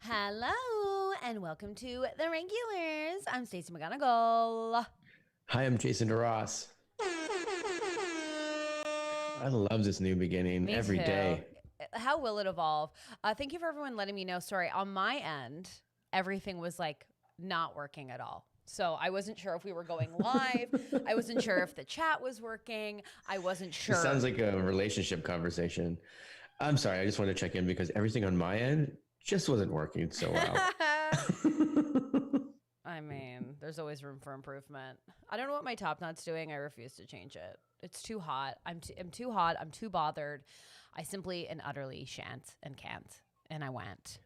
Hello and welcome to The Regulars. I'm Stacey McGonigal. Hi, I'm Jason DeRoss. I love this new beginning Me every too. day. How will it evolve? Thank you for everyone letting me know. Sorry, on my end, everything was like not working at all. So I wasn't sure if we were going live. I wasn't sure if the chat was working. I wasn't This sure. sounds like a relationship conversation. I'm sorry, I just want to check in because everything on my end just wasn't working so well. I mean, there's always room for improvement. I don't know what my top knot's doing. I refuse to change it. It's too hot. I'm too hot. I'm too bothered. I simply and utterly shan't and can't. And I went.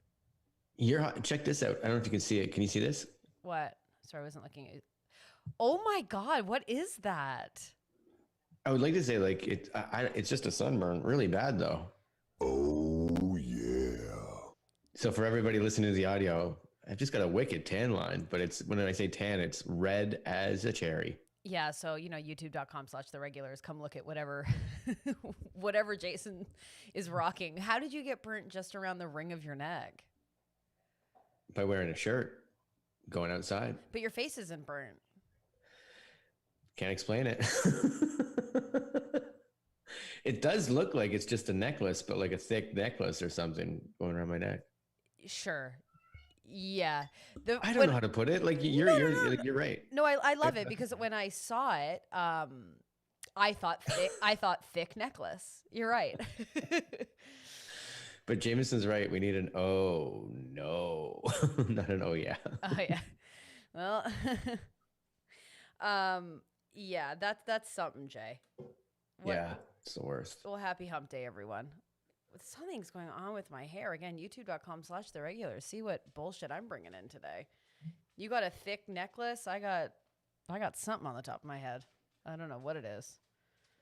You're hot. Check this out. I don't know if you can see it. Can you see this? What? Sorry, I wasn't looking at. Oh my God, what is that? I would like to say like it's just a sunburn. Really bad though. Oh, yeah. So for everybody listening to the audio, I've just got a wicked tan line, but it's when I say tan, it's red as a cherry. Yeah, so youtube.com/theregulars. Come look at whatever whatever Jason is rocking. How did you get burnt just around the ring of your neck? By wearing a shirt, going outside. But your face isn't burnt. Can't explain it. It does look like it's just a necklace, but like a thick necklace or something going around my neck. Sure. Yeah. I don't know how to put it. Like you're right. No, I love it because when I saw it, I thought thick necklace. You're right. But Jameson's right. We need an oh no, not an oh yeah. Oh yeah. Well, yeah, that's something, Jay. Yeah, it's the worst. Well, happy hump day, everyone. Something's going on with my hair. Again, youtube.com/theregulars. See what bullshit I'm bringing in today. You got a thick necklace. I got something on the top of my head. I don't know what it is.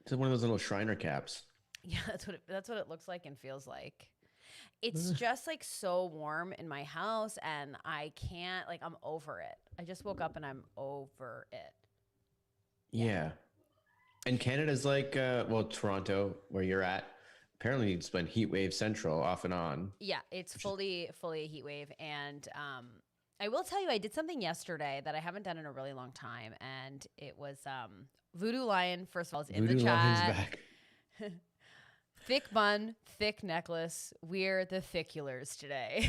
It's one of those little Shriner caps. Yeah, that's what it looks like and feels like. It's just like so warm in my house and I can't, like, I'm over it. I just woke up and I'm over it. Yeah. And Canada's like, well, Toronto, where you're at, apparently it's been heat wave central off and on. Yeah, it's fully a heat wave. And I will tell you, I did something yesterday that I haven't done in a really long time. And it was Voodoo Lion, first of all, is in Voodoo the chat. Lion's back. Thick bun, thick necklace. We're the thickulars today.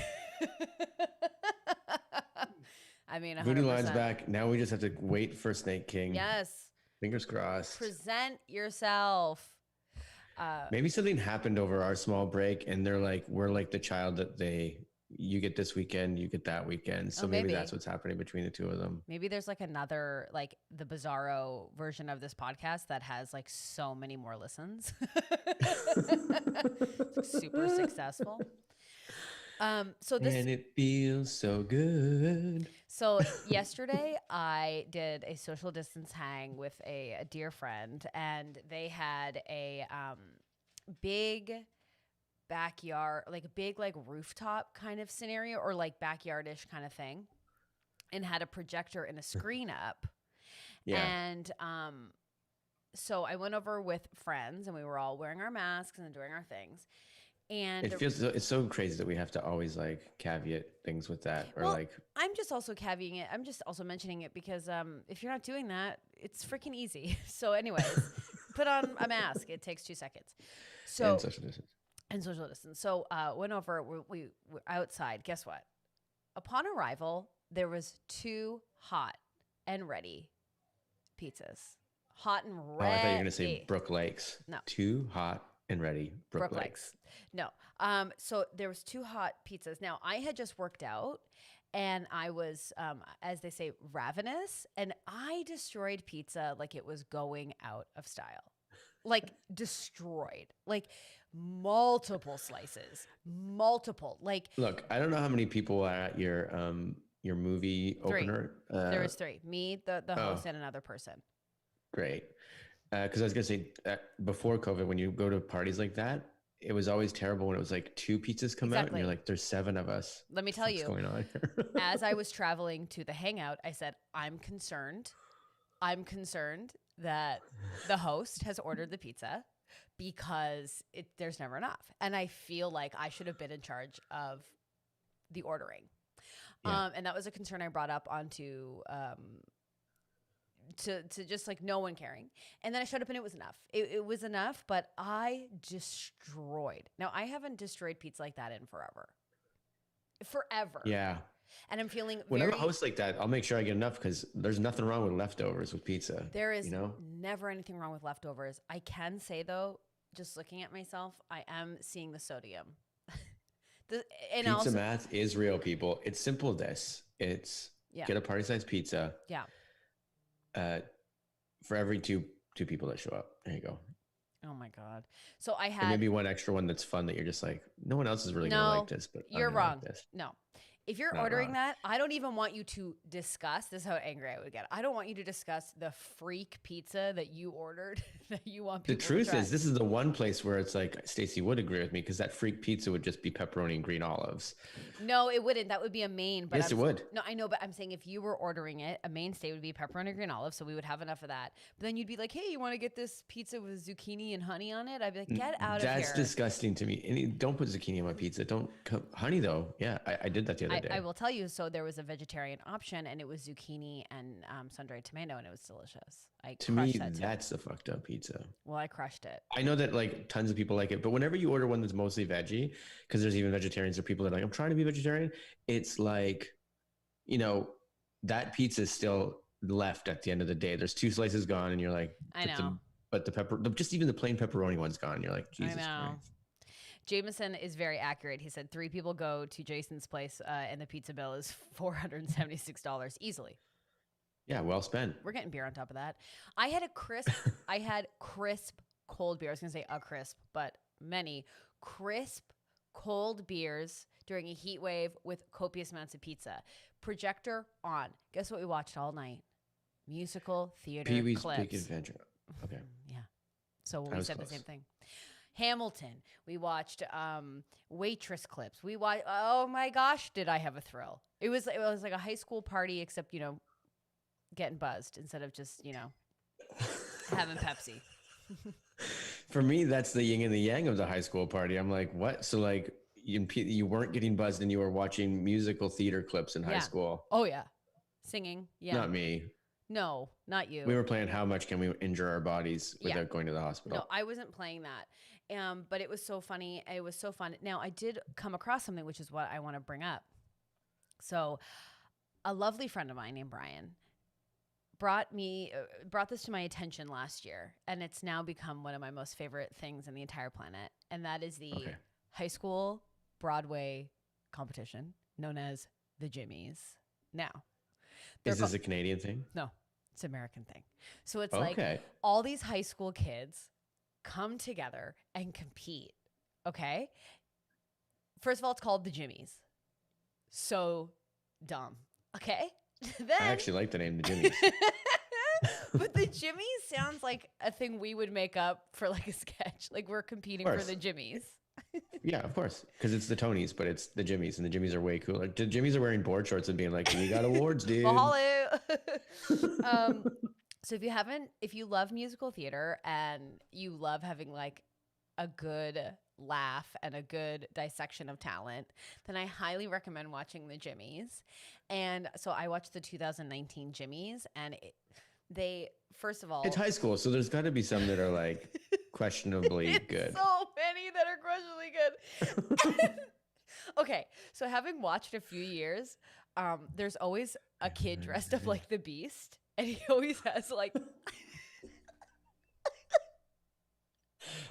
I mean, 100%. Voodoo Lion's back. Now we just have to wait for Snake King. Yes. Fingers crossed. Present yourself. Maybe something happened over our small break and they're like, we're like the child that you get this weekend, you get that weekend. So maybe that's what's happening between the two of them. Maybe there's like another, like the Bizarro version of this podcast that has like so many more listens. It's super successful. So this, and it feels so good. So yesterday I did a social distance hang with a dear friend, and they had a big backyard, like a big like rooftop kind of scenario, or like backyardish kind of thing, and had a projector and a screen up. Yeah. And so I went over with friends, and we were all wearing our masks and doing our things. And it's so crazy that we have to always like caveat things with that, or like I'm just also caveating it. I'm just also mentioning it because if you're not doing that, it's freaking easy. So anyways, put on a mask. It takes 2 seconds. So and social distance. And social distance. So went over. We were outside. Guess what? Upon arrival, there was 2 hot and ready pizzas. Hot and ready. Oh, I thought you were gonna say Brook Lakes. No. 2 hot and ready Brook Lakes. No. So there was 2 hot pizzas. Now I had just worked out and I was, as they say, ravenous, and I destroyed pizza like it was going out of style. Like destroyed, like multiple slices, multiple. Like, look, I don't know how many people are at your movie 3. opener. There was 3. Me, the host, and another person. Great. Because I was going to say, before COVID, when you go to parties like that, it was always terrible when it was like 2 pizzas come out and you're like, there's 7 of us. Let me tell you, what's going on here? As I was traveling to the hangout, I said, I'm concerned that the host has ordered the pizza because there's never enough. And I feel like I should have been in charge of the ordering. Yeah. And that was a concern I brought up onto to just like no one caring. And then I showed up and it was enough. It was enough, but I destroyed. Now, I haven't destroyed pizza like that in forever. Yeah. And I'm feeling when I'm a host like that, I'll make sure I get enough because there's nothing wrong with leftovers with pizza. There is never anything wrong with leftovers. I can say, though, just looking at myself, I am seeing the sodium. Pizza math is real, people. It's simple as this. It's get a party-sized pizza. Yeah. For every two people that show up. There you go. Oh my God. So I had and maybe one extra one that's fun that you're just like, no one else is really gonna like this, but you're wrong. Like this. No. If you're ordering that, I don't even want you to discuss. This is how angry I would get. I don't want you to discuss the freak pizza that you ordered that you want people to try. The truth is, this is the one place where it's like Stacey would agree with me because that freak pizza would just be pepperoni and green olives. No, it wouldn't. That would be a main. But yes, it would. No, I know, but I'm saying if you were ordering it, a mainstay would be pepperoni and green olives, so we would have enough of that. But then you'd be like, hey, you want to get this pizza with zucchini and honey on it? I'd be like, get out of here. That's disgusting to me. And don't put zucchini on my pizza. Honey, though. Yeah, I did that the other day. I will tell you. So there was a vegetarian option, and it was zucchini and sun-dried tomato, and it was delicious. To me, that's the fucked up pizza. Well, I crushed it. I know that like tons of people like it, but whenever you order one that's mostly veggie, because there's even vegetarians or people that are like, I'm trying to be vegetarian. It's like, that pizza is still left at the end of the day. There's 2 slices gone, and you're like, I know. But just even the plain pepperoni one's gone. You're like, Jesus Christ. Jameson is very accurate. He said 3 people go to Jason's place and the pizza bill is $476 easily. Yeah, well spent. We're getting beer on top of that. I had crisp cold beer. I was going to say a crisp, but many crisp cold beers during a heat wave with copious amounts of pizza. Projector on. Guess what we watched all night? Musical theater Pee-wee's clips. Big Adventure. Okay. Yeah. So we said close. The same thing. Hamilton. We watched waitress clips. We watched. Oh my gosh, did I have a thrill? It was like a high school party, except getting buzzed instead of just having Pepsi. For me, that's the yin and the yang of the high school party. I'm like, what? So like you weren't getting buzzed and you were watching musical theater clips in high school. Oh yeah, singing. Yeah. Not me. No, not you. We were playing How Much Can We Injure Our Bodies Without Going to the Hospital. No, I wasn't playing that. But it was so funny. It was so fun. Now, I did come across something, which is what I want to bring up. So a lovely friend of mine named Brian brought this to my attention last year, and it's now become one of my most favorite things in the entire planet, and that is the high school Broadway competition known as the Jimmies. Now, is this a Canadian thing? No, it's an American thing. So it's like all these high school kids come together and compete. Okay. First of all, it's called the Jimmies. So dumb. Okay. Then, I actually like the name, the Jimmies. But the Jimmies sounds like a thing we would make up for like a sketch. Like we're competing for the Jimmies. Yeah, of course. Because it's the Tonys, but it's the Jimmies, and the Jimmies are way cooler. The Jimmies are wearing board shorts and being like, we got awards, dude. So if you love musical theater and you love having like a good laugh and a good dissection of talent, then I highly recommend watching the Jimmies. And so I watched the 2019 Jimmies, and first of all, it's high school, so there's got to be some that are like questionably good. So many that are questionably good. Okay, so having watched a few years, there's always a kid dressed up like the Beast, and he always has like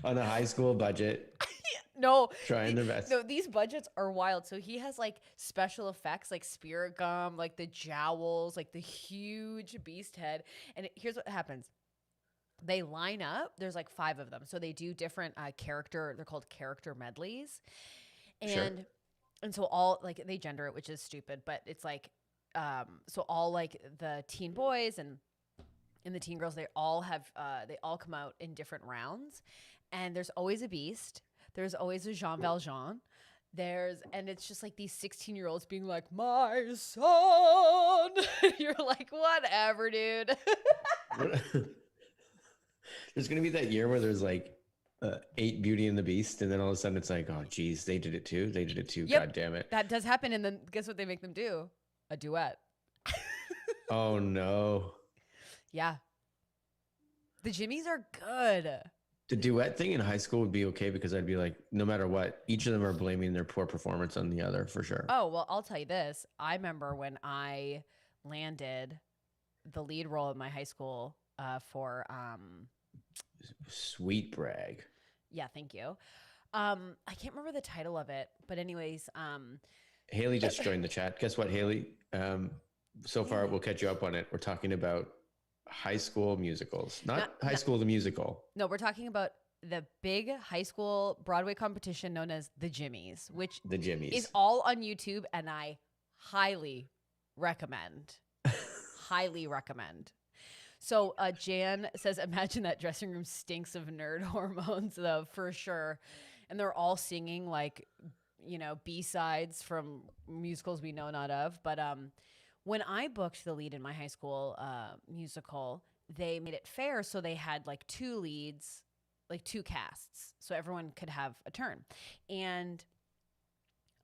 on a high school budget. No, trying their best. No, these budgets are wild. So he has like special effects, like spirit gum, like the jowls, like the huge beast head. And here's what happens. They line up. There's like 5 of them. So they do different character. They're called character medleys. And so all like they gender it, which is stupid, but it's like, so all like the teen boys and the teen girls, they all come out in different rounds. And there's always a beast. There's always a Jean Valjean. And it's just like these 16-year-olds being like, my son. You're like, whatever, dude. There's going to be that year where there's like 8 Beauty and the Beast, and then all of a sudden it's like, oh geez, they did it too. They did it too. Yep. God damn it. That does happen, and then guess what they make them do? A duet. Oh no. Yeah. The Jimmies are good. The duet thing in high school would be okay because I'd be like, no matter what, each of them are blaming their poor performance on the other for sure. Oh, well, I'll tell you this. I remember when I landed the lead role in my high school for Sweet brag. yeah, thank you. I can't remember the title of it, but anyways, Haley just joined the chat. Guess what, Haley? So far, we'll catch you up on it. We're talking about high school musicals, not High School the Musical. No, we're talking about the big high school Broadway competition known as the Jimmies, which The Jimmies. is all on YouTube, and I highly recommend. Highly recommend. So Jan says, imagine that dressing room stinks of nerd hormones, though, for sure. And they're all singing like, you know, B-sides from musicals we know not of. But when I booked the lead in my high school musical, they made it fair. So they had like 2 leads, like 2 casts. So everyone could have a turn. And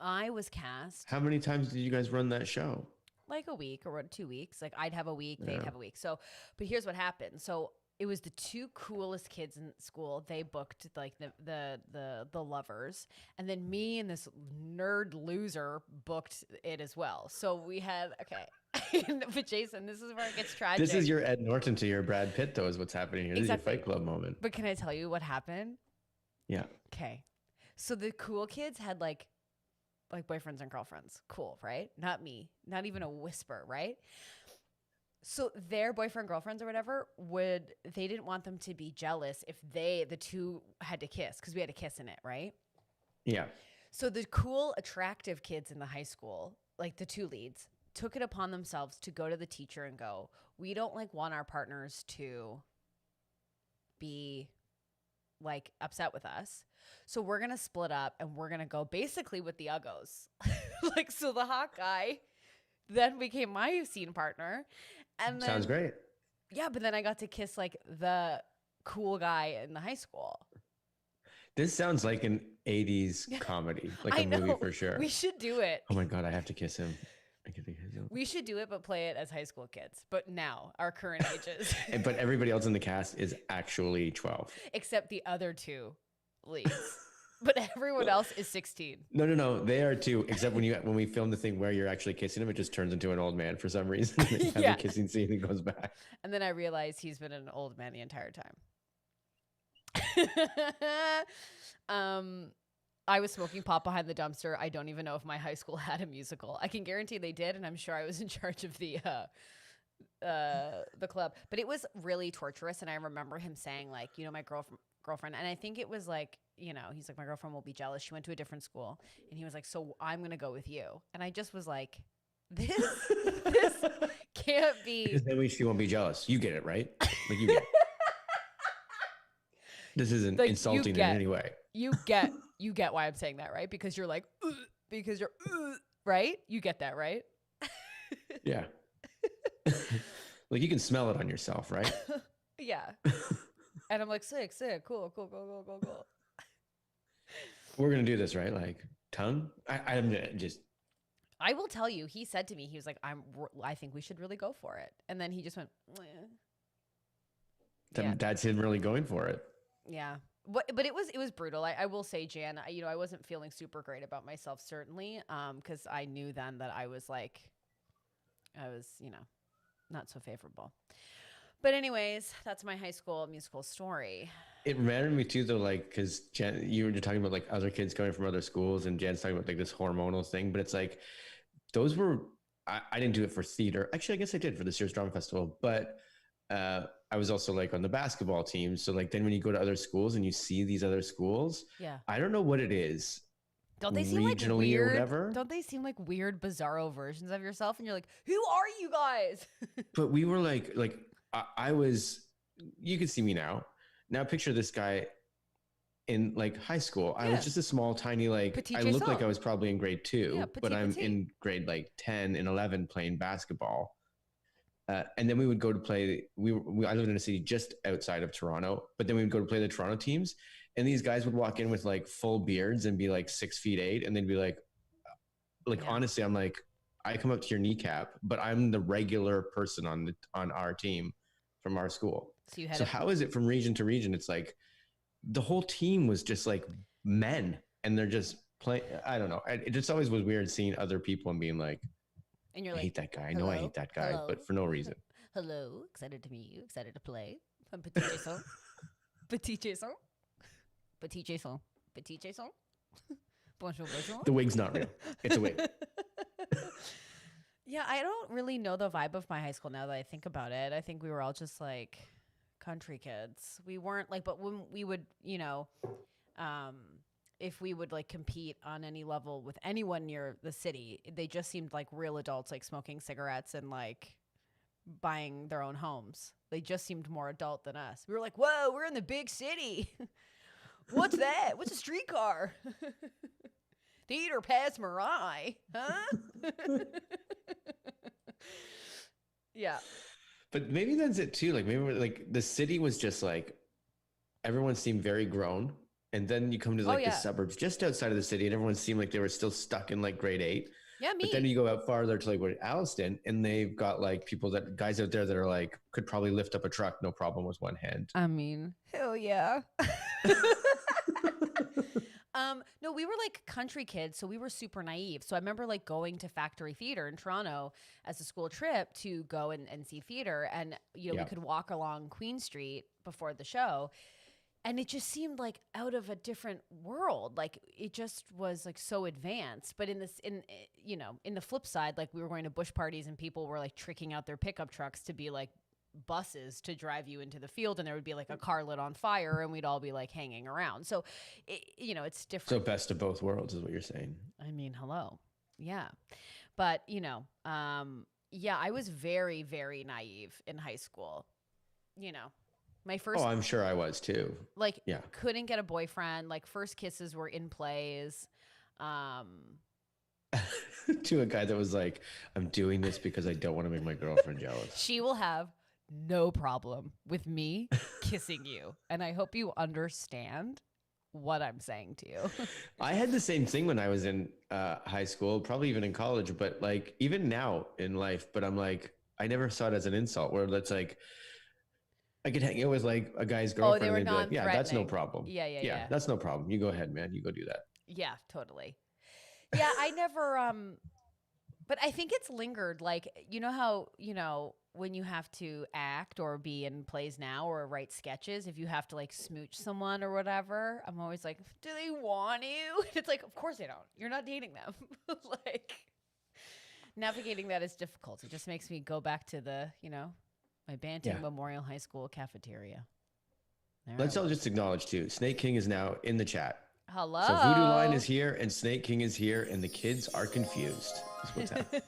I was cast. How many times did you guys run that show? Like a week or 2 weeks. Like I'd have a week, they'd Yeah. have a week. So, but here's what happened. So it was the 2 coolest kids in school. They booked like the lovers, and then me and this nerd loser booked it as well. So we had but Jason, this is where it gets tragic. This is your Ed Norton to your Brad Pitt, though, is what's happening here. Exactly. This is your Fight Club moment. But can I tell you what happened? Yeah. Okay. So the cool kids had like boyfriends and girlfriends. Cool, right? Not me. Not even a whisper, right? So their boyfriend, girlfriends or whatever, they didn't want them to be jealous if the 2 had to kiss, because we had a kiss in it, right? Yeah. So the cool, attractive kids in the high school, like the 2 leads, took it upon themselves to go to the teacher and go, we don't like want our partners to be like upset with us. So we're going to split up and we're going to go basically with the uggos. Like, so the hot guy then became my scene partner. And then, Sounds great. Yeah, but then I got to kiss like the cool guy in the high school. This sounds like an 80s comedy, like I a movie know. for sure. We should do it. Oh my God, I have to kiss him. I get to kiss him. We should do it, but play it as high school kids. But now, our current ages. But everybody else in the cast is actually 12. Except the other 2 leads. But everyone else is 16. No. They are too. Except when we film the thing where you're actually kissing him, it just turns into an old man for some reason. They have Yeah. the kissing scene and goes back. And then I realized he's been an old man the entire time. I was smoking pot behind the dumpster. I don't even know if my high school had a musical. I can guarantee they did, and I'm sure I was in charge of the club. But it was really torturous, and I remember him saying, like, you know, my girlfriend, and I think it was like, you know, he's like, my girlfriend will be jealous. She went to a different school, and he was like, so I'm gonna go with you. And I just was like, this can't be. Because then she won't be jealous. You get it, right? Like you get it. This isn't Like, insulting in any way. You get why I'm saying that, right? Because you're like, because you're right? You get that, right? Yeah. Like you can smell it on yourself, right? Yeah. And I'm like, sick, cool. We're gonna do this, right? Like tongue. I'm just. I will tell you, he said to me, he was like, I think we should really go for it. And then he just went, yeah. That's him really going for it. Yeah. But it was brutal. I will say, Jan, I wasn't feeling super great about myself, certainly, because I knew then that I was, not so favorable. But anyways, that's my high school musical story. It reminded me too, though, like, because Jen, you were talking about like other kids coming from other schools, and Jen's talking about like this hormonal thing. But it's like those were I didn't do it for theater. Actually, I guess I did for the Sears Drama Festival, but I was also like on the basketball team. So like then when you go to other schools and you see these other schools, Yeah. I don't know what it is. Don't they seem like regionally weird? or whatever? Don't they seem like weird, bizarro versions of yourself? And you're like, who are you guys? But we were like I was. You can see me now. Now picture this guy in like high school. I was just a small, tiny, like Petite I looked like Jason. I was probably in grade 2, Yeah, but I'm petite. in grade like 10 and 11 playing basketball. And then we would go to play. I lived in a city just outside of Toronto, but then we would go to play the Toronto teams. And these guys would walk in with like full beards and be like 6'8", and they'd be like honestly, I'm like, I come up to your kneecap, but I'm the regular person on our team from our school. So how is it from region to region? It's like the whole team was just like men, and they're just playing. I don't know. It just always was weird seeing other people and being like, and you're I like, hate that guy. I know I hate that guy, but for no reason. Hello, excited to meet you. Excited to play. I'm Petit Jason. Petit Jason. Petit Jason. Petit Jason. Bonjour, bonjour. The wig's not real. It's a wig. Yeah, I don't really know the vibe of my high school now that I think about it. I think we were all just like country kids. We weren't like, but when we would, if we would like compete on any level with anyone near the city, they just seemed like real adults, like smoking cigarettes and like buying their own homes. They just seemed more adult than us. We were like, whoa, we're in the big city. What's that? What's a streetcar? Theater pass Marai, huh? Yeah. But maybe that's it too. Like maybe like the city was just like everyone seemed very grown, and then you come to like the suburbs just outside of the city, and everyone seemed like they were still stuck in like grade 8. Yeah, me. But then you go out farther to like Alliston, and they've got like guys out there that are like could probably lift up a truck no problem with one hand. I mean, hell yeah. No, we were like country kids, so we were super naive. So I remember like going to Factory Theater in Toronto as a school trip to go and see theater. And, we could walk along Queen Street before the show. And it just seemed like out of a different world. Like it just was like so advanced. But in the flip side, like we were going to bush parties and people were like tricking out their pickup trucks to be like buses to drive you into the field, and there would be like a car lit on fire and we'd all be like hanging around. So it's different. So best of both worlds is what you're saying. I mean, hello. Yeah. But I was very, very naive in high school. My first I'm sure I was too. Like couldn't get a boyfriend. Like first kisses were in plays. To a guy that was like, I'm doing this because I don't want to make my girlfriend jealous. She will have no problem with me kissing you. And I hope you understand what I'm saying to you. I had the same thing when I was in high school, probably even in college, but like even now in life, but I'm like, I never saw it as an insult where that's like, I could hang out with like a guy's girlfriend and they'd be like, yeah, that's no problem. Yeah. That's no problem. You go ahead, man. You go do that. Yeah, totally. Yeah, I never, but I think it's lingered. Like, you know how, when you have to act or be in plays now or write sketches, if you have to like smooch someone or whatever, I'm always like, do they want you? It's like, of course they don't. You're not dating them. Like, navigating that is difficult. It just makes me go back to the, my Banting Memorial High School cafeteria. Let's all just acknowledge too, Snake King is now in the chat. Hello. So Voodoo Line is here and Snake King is here and the kids are confused. That's what's happening.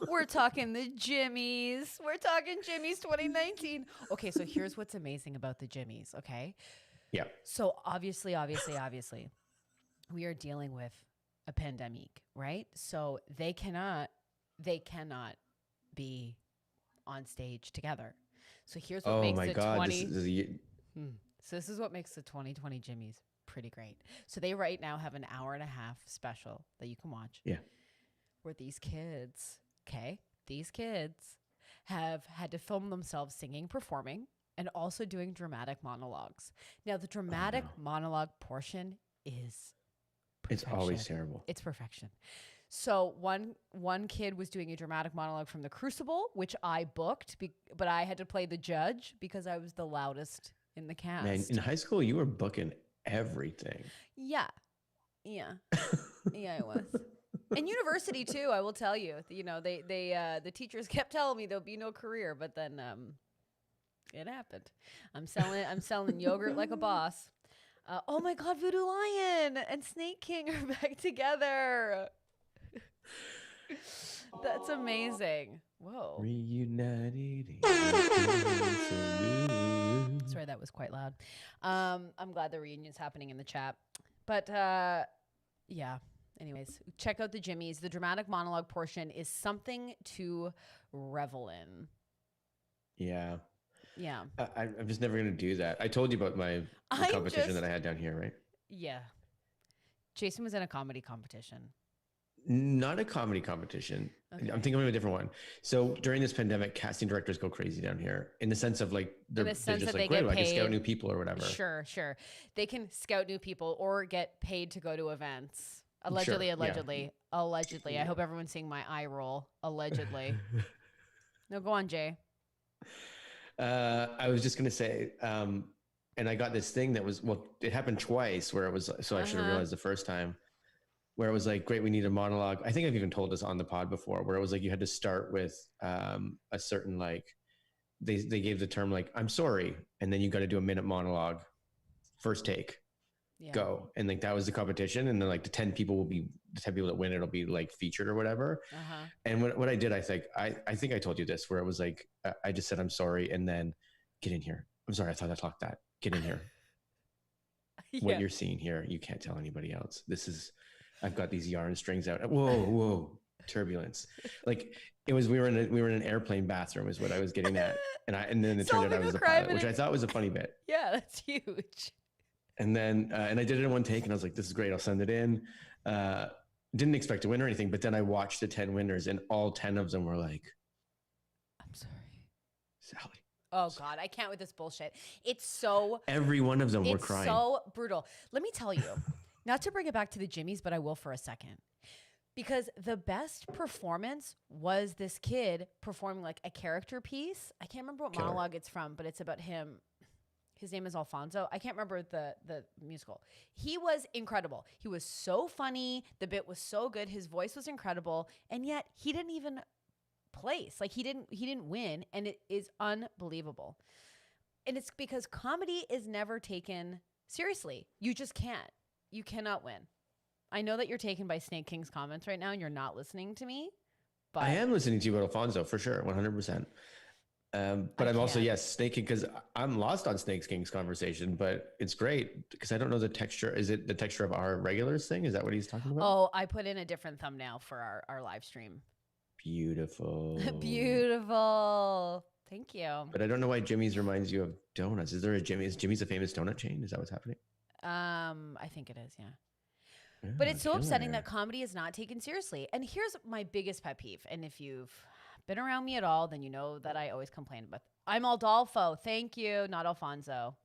We're talking the Jimmies. We're talking Jimmies 2019. Okay, so here's what's amazing about the Jimmies, okay? Yeah. So obviously, we are dealing with a pandemic, right? So they cannot be on stage together. So here's what makes the 20. So this is what makes the 2020 Jimmies pretty great. So they right now have an hour and a half special that you can watch. Yeah. Where these kids have had to film themselves singing, performing, and also doing dramatic monologues. Now, the dramatic monologue portion is perfection. It's always terrible. It's perfection. So one kid was doing a dramatic monologue from The Crucible, which I booked, but I had to play the judge because I was the loudest in the cast. Man, in high school, you were booking everything. Yeah, I was. In university too, I will tell you. The teachers kept telling me there'll be no career, but then it happened. I'm selling yogurt like a boss. Oh my God, Voodoo Lion and Snake King are back together. That's amazing. Whoa. Reunited. Sorry, that was quite loud. I'm glad the reunion's happening in the chat. But yeah. Anyways, check out the Jimmies. The dramatic monologue portion is something to revel in. Yeah. Yeah. I'm just never gonna do that. I told you about the competition that I had down here, right? Yeah. Jason was in a comedy competition. Not a comedy competition. Okay. I'm thinking of a different one. So during this pandemic, casting directors go crazy down here in the sense of like they're just like, great, I can scout new people or whatever. Sure. They can scout new people or get paid to go to events. Allegedly. I hope everyone's seeing my eye roll. Allegedly. No, go on, Jay. I was just gonna say, and I got this thing that was, well, it happened twice where it was, so I should have realized the first time, where it was like, great, we need a monologue. I think I've even told this on the pod before, where it was like you had to start with a certain, like, they gave the term like, I'm sorry, and then you got to do a minute monologue, first take, go, and like that was the competition, and then like the 10 people that win it'll be like featured or whatever. And what I did, I think I told you this, where it was like I just said I'm sorry, and then get in here. I'm sorry, I thought I talked that. Get in here. What you're seeing here, you can't tell anybody else. This is, I've got these yarn strings out. Whoa, turbulence. Like it was, we were in an airplane bathroom is what I was getting at. And then it turned out I was a pilot, which I thought was a funny bit. Yeah, that's huge. And then, and I did it in one take and I was like, this is great. I'll send it in. Didn't expect to win or anything, but then I watched the 10 winners and all 10 of them were like, I'm sorry, Sally. Oh God, I can't with this bullshit. It's so, every one of them were crying. It's so brutal. Let me tell you, not to bring it back to the Jimmies, but I will for a second. Because the best performance was this kid performing like a character piece. I can't remember what monologue it's from, but it's about him. His name is Alfonso. I can't remember the musical. He was incredible. He was so funny. The bit was so good. His voice was incredible. And yet he didn't even place. Like he didn't win. And it is unbelievable. And it's because comedy is never taken seriously. You just can't. You cannot win. I know that you're taken by Snake King's comments right now and you're not listening to me. But I am listening to you about Alfonso for sure, 100%. But I'm also, yes, Snake King, because I'm lost on Snake King's conversation, but it's great because I don't know the texture. Is it the texture of our regulars thing? Is that what he's talking about? Oh, I put in a different thumbnail for our live stream. Beautiful. Beautiful. Thank you. But I don't know why Jimmy's reminds you of donuts. Is there a Jimmy's? Is Jimmy's a famous donut chain? Is that what's happening? I think it is, yeah. But it's so upsetting that comedy is not taken seriously. And here's my biggest pet peeve. And if you've been around me at all, then you know that I always complain about. I'm Aldolfo. Thank you, not Alfonso.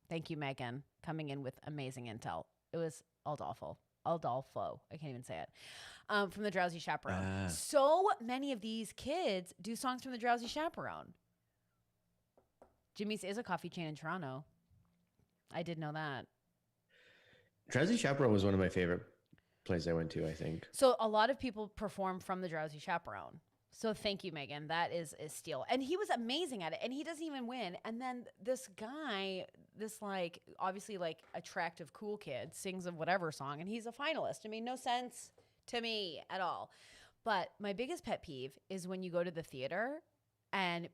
Thank you, Megan, coming in with amazing intel. It was Aldolfo. I can't even say it. From the Drowsy Chaperone. So many of these kids do songs from the Drowsy Chaperone. Jimmy's is a coffee chain in Toronto. I did know that. Drowsy Chaperone was one of my favorite plays I went to, I think. So a lot of people perform from the Drowsy Chaperone. So thank you, Megan. That is steal. And he was amazing at it. And he doesn't even win. And then this guy, this like, obviously like attractive, cool kid sings of whatever song. And he's a finalist. It made no sense to me at all. But my biggest pet peeve is when you go to the theater and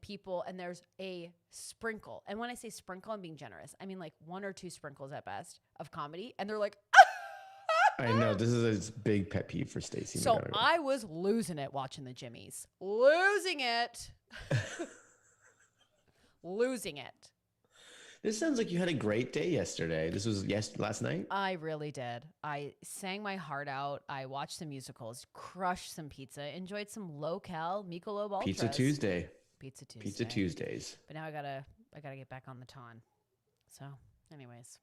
there's a sprinkle. And when I say sprinkle, I'm being generous. I mean like 1 or 2 sprinkles at best of comedy. And they're like, I know, this is a big pet peeve for Stacey. So I was losing it watching the Jimmies. Losing it. Losing it. This sounds like you had a great day yesterday. This was last night? I really did. I sang my heart out. I watched some musicals, crushed some pizza, enjoyed some low-cal Michelob Ultras. Pizza Tuesdays. But now I gotta get back on the ton. So anyways.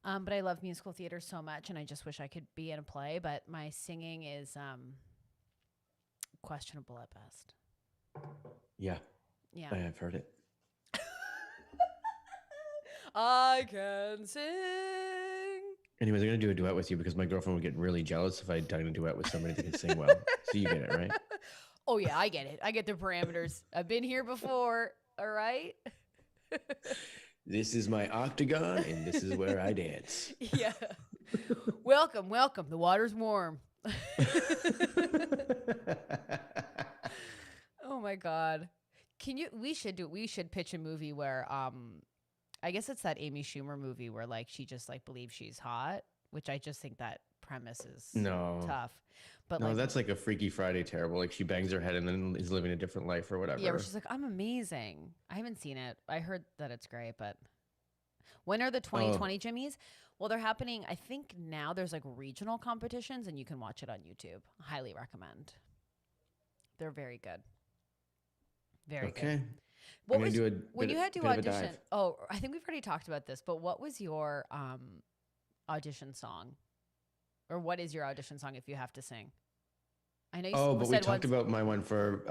But I love musical theater so much, and I just wish I could be in a play, but my singing is questionable at best. Yeah. Yeah. I have heard it. I can sing. Anyways, I'm going to do a duet with you because my girlfriend would get really jealous if I done a duet with somebody that can sing well. So you get it, right? Oh, yeah, I get it. I get the parameters. I've been here before. All right. This is my octagon, and this is where I dance. Yeah. Welcome. The water's warm. Oh my God. We should pitch a movie where, I guess it's that Amy Schumer movie where like she just like believes she's hot, which I just think that premise is No. tough. But No, like, that's like a Freaky Friday terrible. Like she bangs her head and then is living a different life or whatever. yeah, where she's like, I'm amazing. I haven't seen it. I heard that it's great, but when are the 2020 Jimmys? Well, they're happening. I think now there's like regional competitions and you can watch it on YouTube. Highly recommend. They're very good. Very good. Okay. What I'm was gonna do a when bit- you had to bit of a audition? dive. Oh, I think we've already talked about this, but what was your audition song? Or what is your audition song if you have to sing? I know you Oh, but we said talked once, about my one for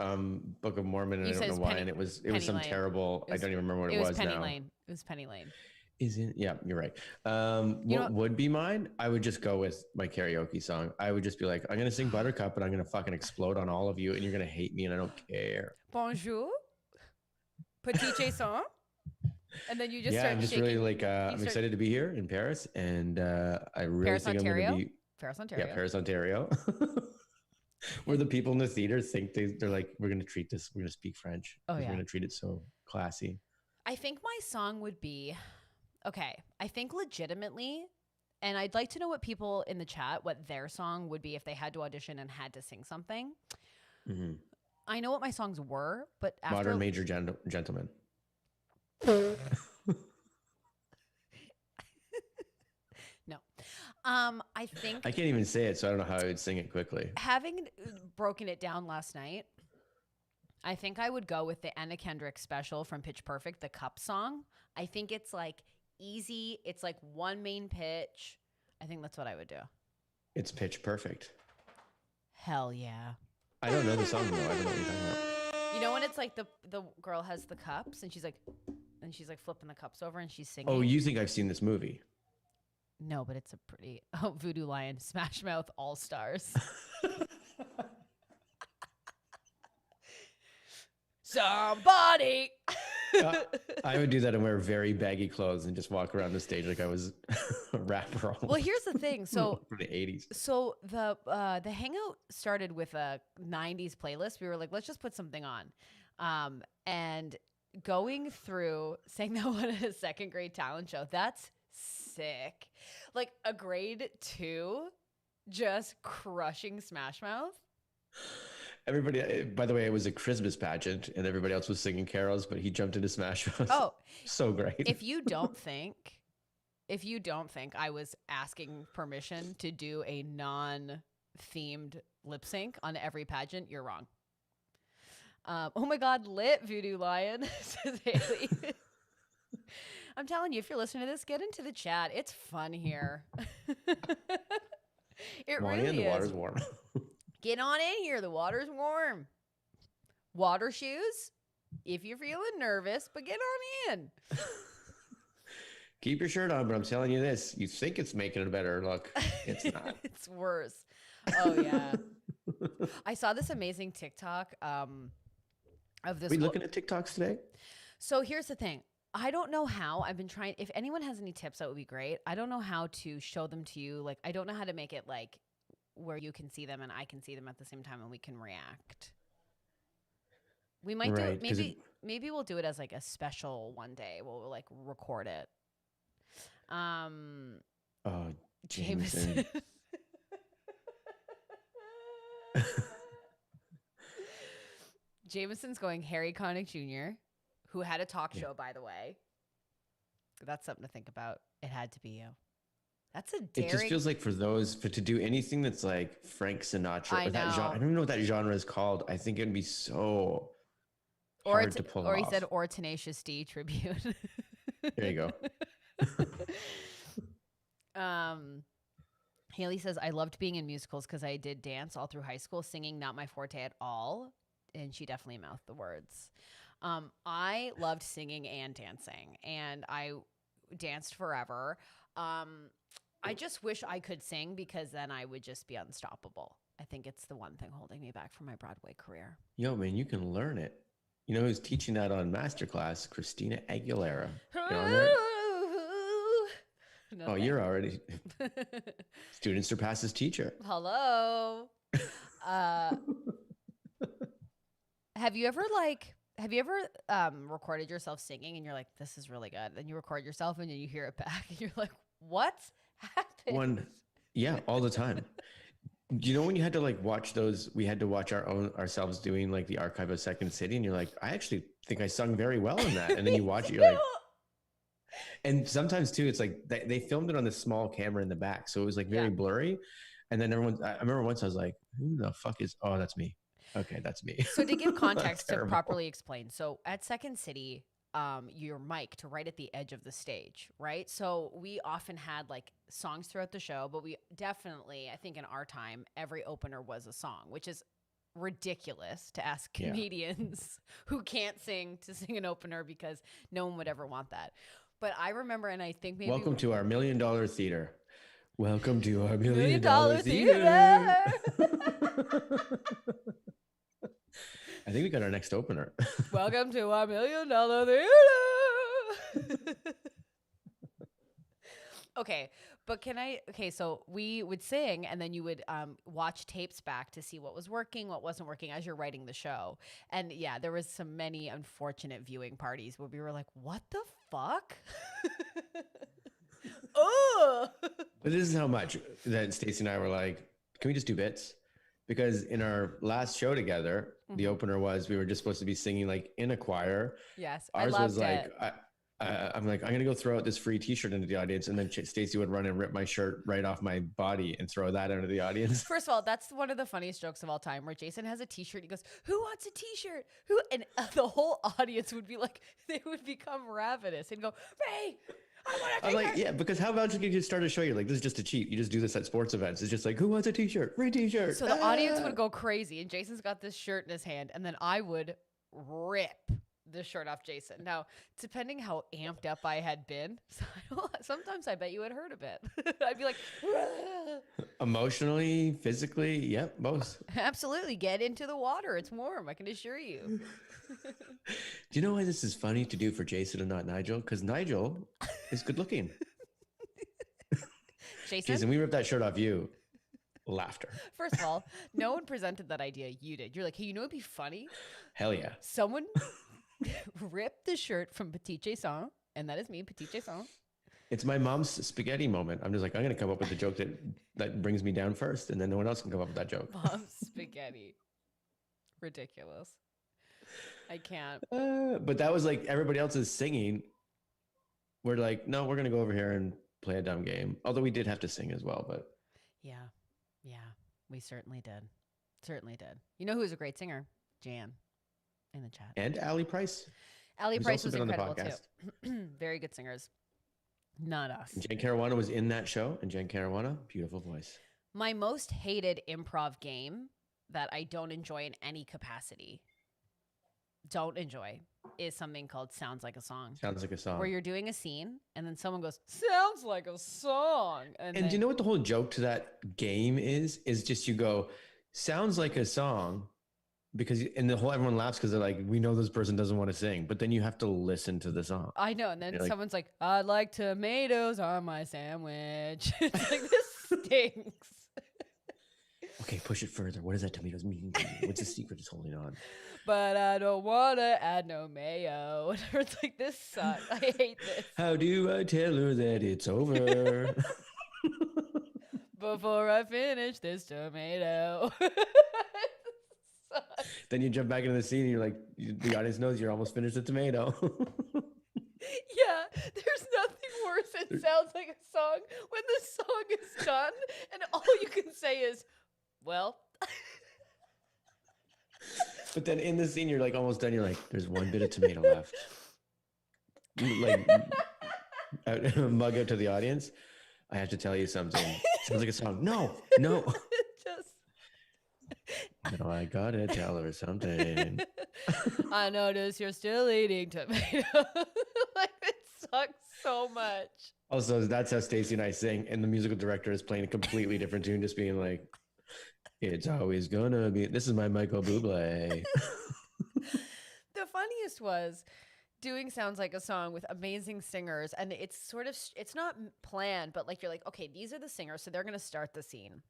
Book of Mormon, and You I don't said know it's why, Penny- and it was Penny some Lane. terrible. It was- I don't even remember what it it was Penny now. Lane. It was Penny Lane. Is it? Yeah, you're right. You know What would be mine? I would just go with my karaoke song. I would just be like, I'm gonna sing Buttercup, and I'm gonna fucking explode on all of you, and you're gonna hate me, and I don't care. Bonjour. Petit chanson. And then you just Yeah, start I'm just shaking. really like I'm start- excited to be here in Paris, and I really Paris, think Ontario? I'm gonna be Paris, Ontario. Paris, Ontario. Where the people in the theater think they're like, we're gonna treat this, we're gonna speak French. Oh, 'cause yeah. We're gonna treat it so classy. I think my song would be okay. I think legitimately, and I'd like to know what people in the chat, what their song would be if they had to audition and had to sing something. Mhm. I know what my songs were, but after Modern Major Gentleman. no, I think I can't even say it, so I don't know how I would sing it quickly. having broken it down last night, I think I would go with the Anna Kendrick special from Pitch Perfect, the Cup song. I think it's like easy. It's like one main pitch. I think that's what I would do. It's pitch perfect. Hell yeah. I don't know the song though. I don't know what you're talking about. You know when it's like the girl has the cups and she's like flipping the cups over and she's singing. Oh, you think I've seen this movie? No, but it's a pretty Voodoo Lion, Smash Mouth, All Stars. Somebody. I would do that and wear very baggy clothes and just walk around the stage like I was a rapper. Well, here's the thing. So from the 80s. So the hangout started with a 90s playlist. We were like, let's just put something on. And going through saying that one at a second grade talent show, that's sick. Like a grade 2 just crushing Smash Mouth. Everybody, by the way, it was a Christmas pageant and everybody else was singing carols, but he jumped into Smash Mouth. Oh, so great. if you don't think I was asking permission to do a non-themed lip sync on every pageant, you're wrong. Oh my God, lit Voodoo Lion, says Haley. I'm telling you, if you're listening to this, get into the chat. It's fun here. It Come on really in, is. the water's warm. Get on in here. The water's warm. Water shoes, if you're feeling nervous, but get on in. Keep your shirt on, but I'm telling you this, you think it's making a better look. It's not. It's worse. Oh, yeah. I saw this amazing TikTok of this. Are we looking at TikToks today? So here's the thing. I don't know how. I've been trying. If anyone has any tips, that would be great. I don't know how to show them to you. Like, I don't know how to make it like where you can see them and I can see them at the same time and we can react. We might do Right, it. 'cause Maybe we'll do it as like a special one day. We'll like record it. Oh, Jameson. Jameson. Jameson's going Harry Connick Jr., who had a talk show, by the way. That's something to think about. It had to be you. That's a daring. It just feels like to do anything that's like Frank Sinatra. I or that know. genre, I don't even know what that genre is called. I think it'd be so or hard to pull or off. he said, or Tenacious D tribute. There you go. Haley says, I loved being in musicals because I did dance all through high school. Singing, not my forte at all. And she definitely mouthed the words. I loved singing and dancing, and I danced forever. I just wish I could sing because then I would just be unstoppable. I think it's the one thing holding me back from my Broadway career. Yo, man, you can learn it. You know who's teaching that on Masterclass? Christina Aguilera. You on there? No, Oh, thanks. you're already student surpasses teacher. Hello. Have you ever recorded yourself singing and you're like, this is really good? Then you record yourself and then you hear it back and you're like, what happened? Yeah, all the time. Do you know when you had to like watch those? We had to watch ourselves doing like the archive of Second City, and you're like, I actually think I sung very well in that. And then you watch it, you're like, and sometimes too, it's like they filmed it on this small camera in the back, so it was like very Yeah. blurry. And then everyone, I remember once I was like, who the fuck is? Oh, that's me. Okay, that's me. So to give context to Terrible. properly explain, so at Second City, you're mic'd right at the edge of the stage, right? So we often had like songs throughout the show, but we definitely, I think in our time, every opener was a song, which is ridiculous to ask Yeah. comedians who can't sing to sing an opener because no one would ever want that. But I remember, and I think maybe Welcome to our $1 million theater. Welcome to our $1 million Million Dollar theater. I think we got our next opener. Welcome to our $1 million theater. Okay, but okay, so we would sing and then you would watch tapes back to see what was working, what wasn't working as you're writing the show. And yeah, there was some many unfortunate viewing parties where we were like, what the fuck? Oh! But this is how much that Stacey and I were like, can we just do bits? Because in our last show together, the opener was we were just supposed to be singing like in a choir. Yes, Ours I loved was like, it. I'm like, I'm gonna go throw out this free T-shirt into the audience, and then Stacey would run and rip my shirt right off my body and throw that into the audience. First of all, that's one of the funniest jokes of all time, where Jason has a T-shirt. He goes, "Who wants a T-shirt? Who?" And the whole audience would be like, they would become ravenous and go, "Ray, I want a I'm T-shirt." like, yeah, because how about you just start a show? You're like, this is just a cheat. You just do this at sports events. It's just like, who wants a T-shirt? Free T-shirt. So the audience would go crazy, and Jason's got this shirt in his hand, and then I would rip the shirt off Jason. Now, depending how amped up I had been, sometimes I bet you had hurt a bit. I'd be like, Emotionally, physically, yep, both. absolutely, get into the water. It's warm, I can assure you. Do you know why this is funny to do for Jason and not Nigel? Because Nigel is good looking. Jason, we ripped that shirt off you. Laughter. First of all, no one presented that idea. You did. You're like, hey, you know what'd be funny? Hell yeah. Someone ripped the shirt from Petit Jason, and that is me, Petit Jason. It's my mom's spaghetti moment. I'm just like, I'm going to come up with the joke that brings me down first, and then no one else can come up with that joke. Mom's spaghetti. Ridiculous. I can't. But that was like everybody else is singing. We're like, no, we're going to go over here and play a dumb game. Although we did have to sing as well, but. Yeah, we certainly did. Certainly did. You know who was a great singer? Jan in the chat. And Allie Price. Allie who's Price also was been on the incredible too. podcast. Very good singers. Not us. And Jen Caruana was in that show. And Jen Caruana, beautiful voice. My most hated improv game that I don't enjoy in any capacity, is something called Sounds Like a Song. Sounds like a song. Where you're doing a scene and then someone goes, sounds like a song. And do you know what the whole joke to that game is? Is just you go, sounds like a song, because everyone laughs because they're like, we know this person doesn't want to sing, but then you have to listen to the song. I know. And then You're someone's like, I'd like tomatoes on my sandwich. It's like, this stinks. Okay, push it further. What does that tomatoes mean? What's the secret it's holding on? But I don't want to add no mayo. It's like, this sucks. I hate this. How do I tell her that it's over? Before I finish this tomato. Then you jump back into the scene and you're like, the audience knows you're almost finished the tomato. Yeah, there's nothing worse. It sounds like a song when the song is done and all you can say is, well. But then in the scene, you're like almost done. You're like, there's one bit of tomato left. Like, mug out to the audience. I have to tell you something. Sounds like a song. No. No, I gotta tell her something. I notice you're still eating tomato. Like, it sucks so much. Also, that's how Stacey and I sing, and the musical director is playing a completely different tune, just being like, it's always gonna be. This is my Michael Bublé. The funniest was doing Sounds Like a Song with amazing singers, and it's not planned, but like, you're like, okay, these are the singers, so they're gonna start the scene.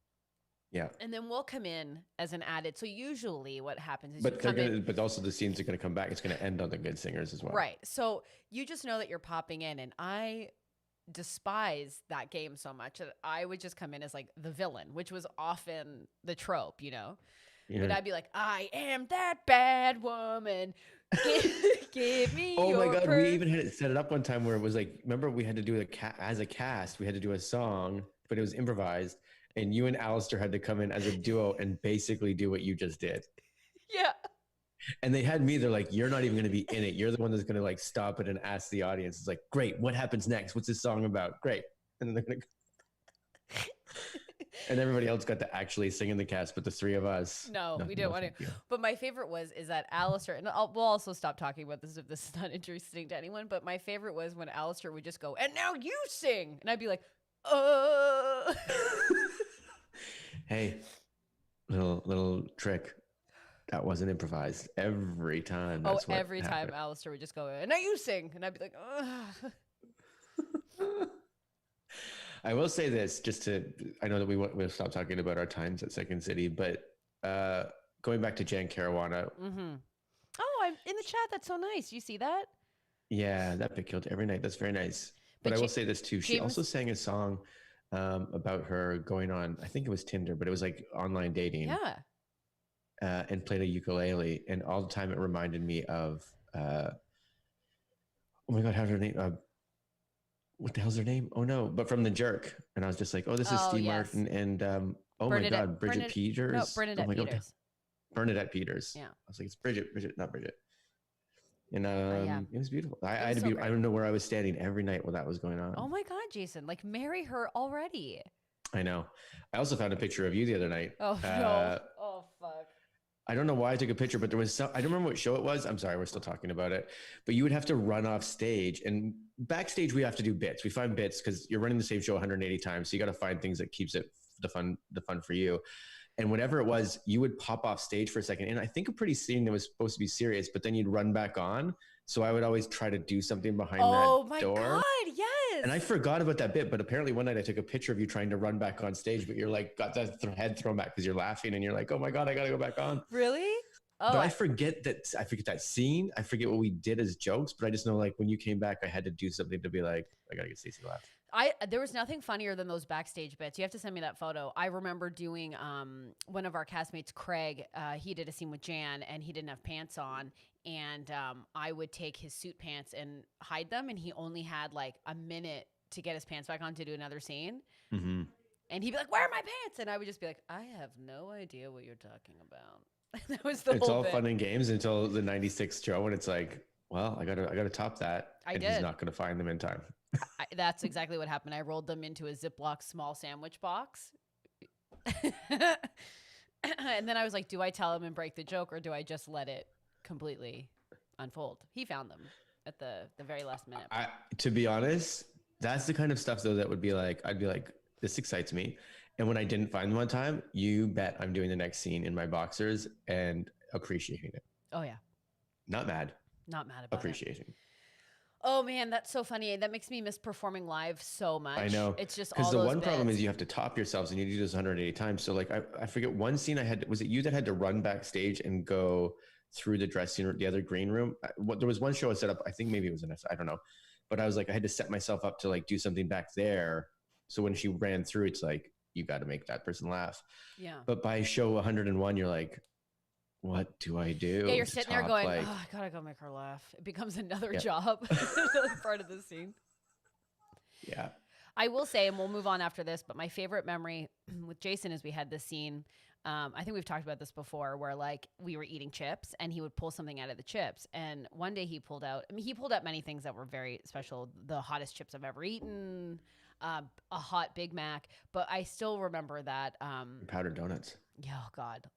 Yeah. And then we'll come in as an added. So usually what happens is but also the scenes are going to come back. It's going to end on the good singers as well. Right. So you just know that you're popping in, and I despise that game so much that I would just come in as like the villain, which was often the trope, you know? But I'd be like, I am that bad woman. Give me Oh my your God, purse. we even had it set it up one time where it was like, remember we had to do as a cast, we had to do a song, but it was improvised. And you and Alistair had to come in as a duo and basically do what you just did. Yeah. And they had me, they're like, you're not even going to be in it. You're the one that's going to like stop it and ask the audience. It's like, great, what happens next? What's this song about? Great. And then they're going to and everybody else got to actually sing in the cast, but the three of us. No, we didn't want to. But my favorite is that Alistair, and we'll also stop talking about this if this is not interesting to anyone, but my favorite was when Alistair would just go, and now you sing. And I'd be like, Hey, little trick. That wasn't improvised. Every time. That's every time Alistair would just go, and now you sing. And I'd be like, I will say this, I know that we'll stop talking about our times at Second City, but going back to Jan Caruana. Mm-hmm. Oh, I'm in the chat. That's so nice. You see that? Yeah, that bit killed every night. That's very nice. But I will say this too. She also sang a song about her going on, I think it was Tinder, but it was like online dating. Yeah. And played a ukulele. And all the time it reminded me of, oh my God, how's her name? What the hell's her name? Oh no, but from The Jerk. And I was just like, oh, this is Steve Martin and oh my God, Bridget Peters. No, Bernadette Peters. Bernadette Peters. Yeah. I was like, it's Bridget, not Bridget. And it was beautiful. I It had was to so be, great. I don't know where I was standing every night while that was going on. Oh my God, Jason, like marry her already. I know. I also found a picture of you the other night. Oh no. Oh fuck. I don't know why I took a picture, but there was some, I don't remember what show it was. I'm sorry, we're still talking about it. But you would have to run off stage, and backstage we have to do bits. We find bits because you're running the same show 180 times. So you got to find things that keeps it the fun for you. And whenever it was, you would pop off stage for a second. And I think a pretty scene that was supposed to be serious, but then you'd run back on. So I would always try to do something behind that door. Oh my God, yes. And I forgot about that bit, but apparently one night I took a picture of you trying to run back on stage, but you're like, got that head thrown back because you're laughing and you're like, oh my God, I got to go back on. Really? Oh, But I forget that scene. I forget what we did as jokes, but I just know like when you came back, I had to do something to be like, I got to get Stacey to laugh. There was nothing funnier than those backstage bits. You have to send me that photo. I remember doing one of our castmates, Craig. He did a scene with Jan, and he didn't have pants on, and I would take his suit pants and hide them, and he only had like a minute to get his pants back on to do another scene. Mm-hmm. And he'd be like, "Where are my pants?" And I would just be like, "I have no idea what you're talking about." That was the It's whole all bit. fun and games until the 96 show, and it's like, well, I gotta top that. He's not gonna find them in time. That's exactly what happened. I rolled them into a Ziploc small sandwich box. And then I was like, do I tell him and break the joke, or do I just let it completely unfold? He found them at the very last minute. To be honest, that's the kind of stuff though that would be like, I'd be like, this excites me. And when I didn't find them one time, you bet I'm doing the next scene in my boxers and appreciating it. Oh yeah. Not mad. Not mad about appreciating. It. Oh man, that's so funny. That makes me miss performing live so much. I know. It's just because all the those one bits. problem is you have to top yourselves, and you do this 180 times. So like I forget one scene I had. Was it you that had to run backstage and go through the dressing room, the other green room? There was one show I set up. I think maybe it was I don't know, but I was like I had to set myself up to like do something back there. So when she ran through, it's like you got to make that person laugh. Yeah. But by show 101, you're like, what do I do? Yeah, you're sitting there going, oh, I gotta go make her laugh. It becomes another job, another part of the scene. Yeah. I will say, and we'll move on after this, but my favorite memory with Jason is we had this scene. I think we've talked about this before, where like we were eating chips and he would pull something out of the chips. And one day he pulled out many things that were very special. The hottest chips I've ever eaten, a hot Big Mac. But I still remember that. Powdered donuts. Oh God.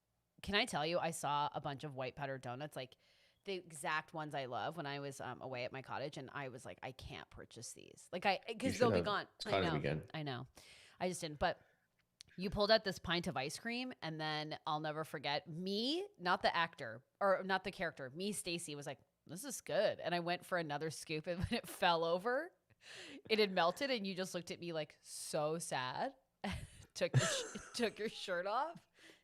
Can I tell you, I saw a bunch of white powdered donuts, like the exact ones I love, when I was away at my cottage, and I was like, I can't purchase these, because they'll be gone. I know, I just didn't. But you pulled out this pint of ice cream, and then I'll never forget me, not the actor or not the character, me, Stacy, was like, this is good, and I went for another scoop, and when it fell over, it had melted, and you just looked at me like so sad, took your shirt off.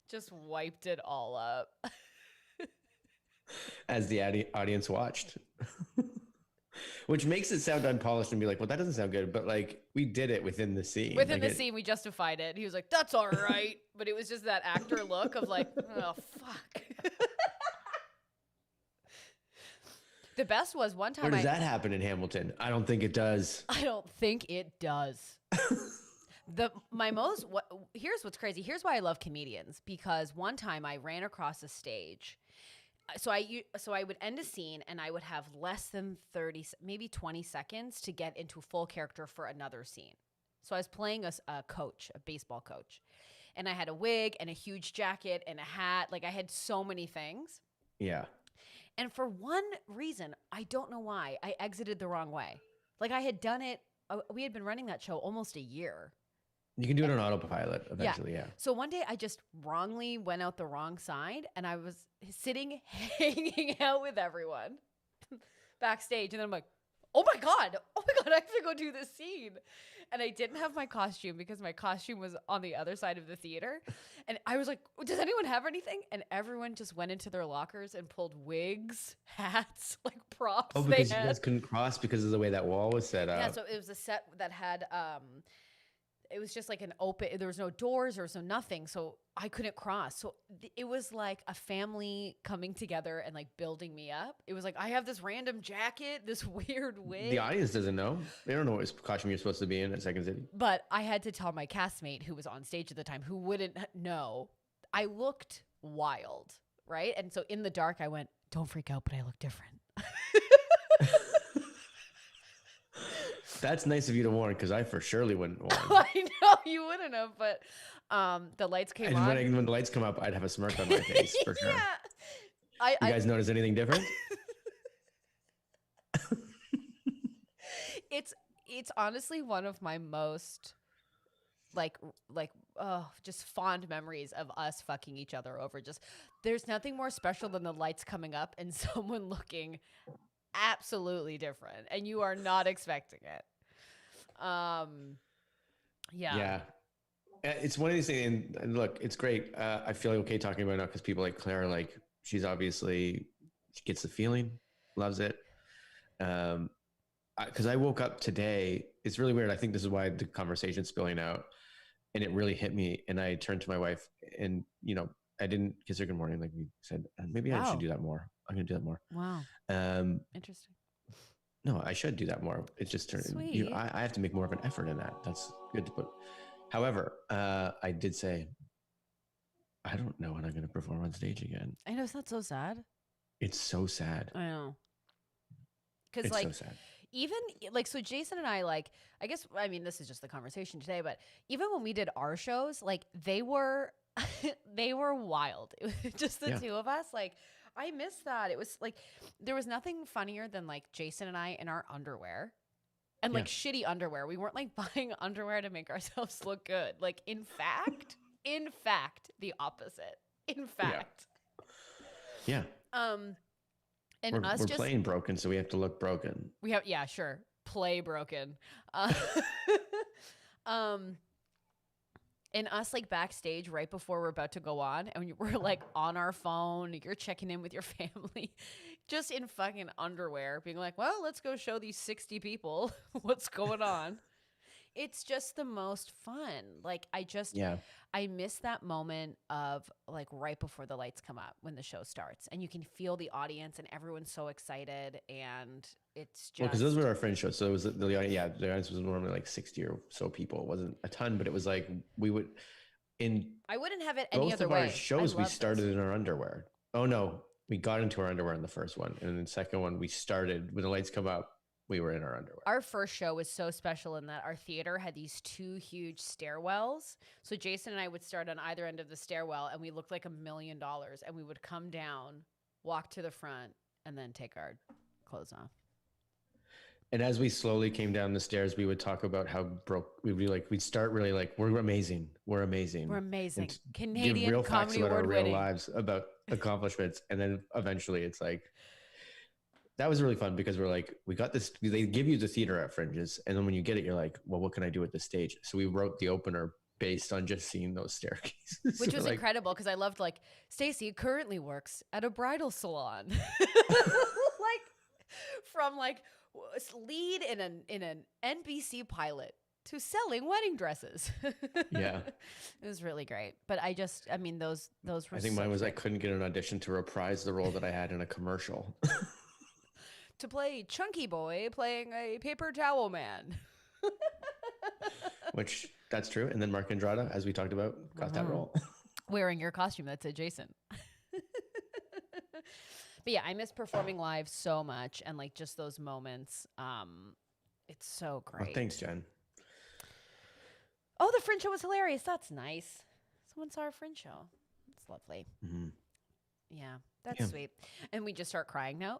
Just wiped it all up. As the audience watched. Which makes it sound unpolished and be like, well, that doesn't sound good. But like, we did it within the scene. Within the scene, we justified it. He was like, that's all right. But it was just that actor look of like, oh, fuck. The best was one time. Where does that happen in Hamilton? I don't think it does. I don't think it does. Here's what's crazy. Here's why I love comedians, because one time I ran across a stage. So I would end a scene and I would have less than 30, maybe 20 seconds to get into full character for another scene. So I was playing a coach, a baseball coach, and I had a wig and a huge jacket and a hat. Like I had so many things. Yeah. And for one reason, I don't know why, I exited the wrong way. Like I had done it. We had been running that show almost a year. You can do it on autopilot eventually, yeah. So one day I just wrongly went out the wrong side and I was sitting, hanging out with everyone backstage. And then I'm like, oh my God, I have to go do this scene. And I didn't have my costume because my costume was on the other side of the theater. And I was like, does anyone have anything? And everyone just went into their lockers and pulled wigs, hats, like props. Oh, because you guys couldn't cross because of the way that wall was set up. Yeah, so it was a set that had... it was just like an open, there was no doors, there was no nothing. So I couldn't cross. So it was like a family coming together and like building me up. It was like, I have this random jacket, this weird wig. The audience doesn't know. They don't know what costume you're supposed to be in at Second City. But I had to tell my castmate who was on stage at the time, who wouldn't know. I looked wild, right? And so in the dark, I went, don't freak out, but I look different. That's nice of you to warn, because I for surely wouldn't warn. I know you wouldn't have, but the lights came on. When the lights come up, I'd have a smirk on my face for sure. Yeah. You guys notice anything different? It's honestly one of my most just fond memories of us fucking each other over. Just there's nothing more special than the lights coming up and someone looking absolutely different and you are not expecting it. Yeah. It's one of these things, and look, it's great. I feel okay talking about it now because people like Claire, like she gets the feeling, loves it. Because I woke up today, it's really weird. I think this is why the conversation's spilling out, and it really hit me. And I turned to my wife, and I didn't kiss her good morning, like we said. Maybe I should do that more. I'm gonna do that more. Wow. Interesting. No, I should do that more. It's just turned. I have to make more of an effort in that. That's good to put. However, I did say, I don't know when I'm going to perform on stage again. I know, it's not so sad. It's so sad. I know. Because like, so sad. Even like, so Jason and I, like, I mean, this is just the conversation today, but even when we did our shows, like they were wild. It was just the two of us. Like, I miss that. It was like, there was nothing funnier than like Jason and I in our underwear. And like shitty underwear. We weren't like buying underwear to make ourselves look good. Like in fact, the opposite. In fact. Yeah. And we're playing broken, so we have to look broken. We have, sure. Play broken. And us like backstage right before we're about to go on, and we're like on our phone, you're checking in with your family, just in fucking underwear, being like, well, let's go show these 60 people what's going on. It's just the most fun. Like I miss that moment of like right before the lights come up when the show starts, and you can feel the audience and everyone's so excited, and it's just because those were our friend shows, so it was the audience was normally like 60 or so people. It wasn't a ton, but it was like I wouldn't have it any other way. Both of our shows we started in our underwear. Oh no, we got into our underwear in the first one, and then the second one we started when the lights come up. We were in our underwear. Our first show was so special in that our theater had these two huge stairwells. So Jason and I would start on either end of the stairwell, and we looked like $1 million. And we would come down, walk to the front, and then take our clothes off. And as we slowly came down the stairs, we would talk about how broke we'd start really like, we're amazing. We're amazing. We're amazing. And Canadian give real facts Comedy about Award our real winning. lives, about accomplishments. And then eventually it's like, that was really fun because we're like, we got this, they give you the theater at Fringes. And then when you get it, you're like, well, what can I do at this stage? So we wrote the opener based on just seeing those staircases. Which was incredible because I loved like, Stacey currently works at a bridal salon. Like from like lead in an NBC pilot to selling wedding dresses. Yeah. It was really great. But I mean, those were I think mine was I couldn't get an audition to reprise the role that I had in a commercial. to play Chunky Boy playing a paper towel man. Which, that's true. And then Mark Andrada, as we talked about, got that role. Wearing your costume that said Jason. But yeah, I miss performing live so much, and like just those moments. It's so great. Oh, thanks, Jen. Oh, the Fringe show was hilarious. That's nice. Someone saw our Fringe show. That's lovely. Mm-hmm. Yeah, that's sweet. And we just start crying now.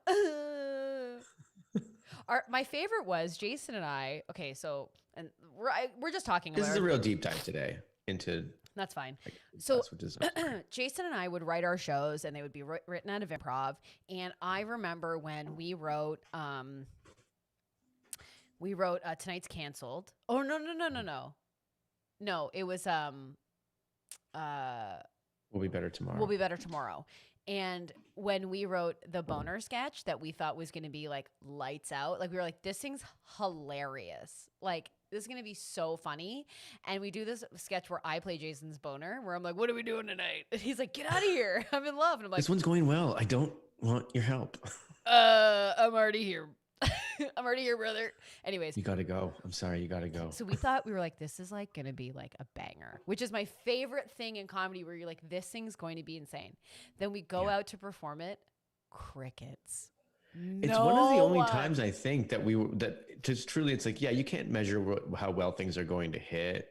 My favorite was Jason and I. Okay, so and we're just talking about. This is a real deep dive today into. That's fine. Like, So that's Jason and I would write our shows, and they would be written out of improv. And I remember when we wrote Tonight's Canceled. Oh no, it was We'll Be Better Tomorrow. We'll Be Better Tomorrow. And when we wrote the boner sketch that we thought was going to be like lights out, like we were like, this thing's hilarious. Like this is going to be so funny. And we do this sketch where I play Jason's boner, where I'm like, what are we doing tonight? And he's like, get out of here. I'm in love. And I'm like, this one's going well. I don't want your help. I'm already here. I'm already here, brother. Anyways. You got to go. I'm sorry. You got to go. So we were like, this is like going to be like a banger, which is my favorite thing in comedy where you're like, this thing's going to be insane. Then we go out to perform it. Crickets. It's one of the only times I think that just truly, it's like, yeah, you can't measure how well things are going to hit,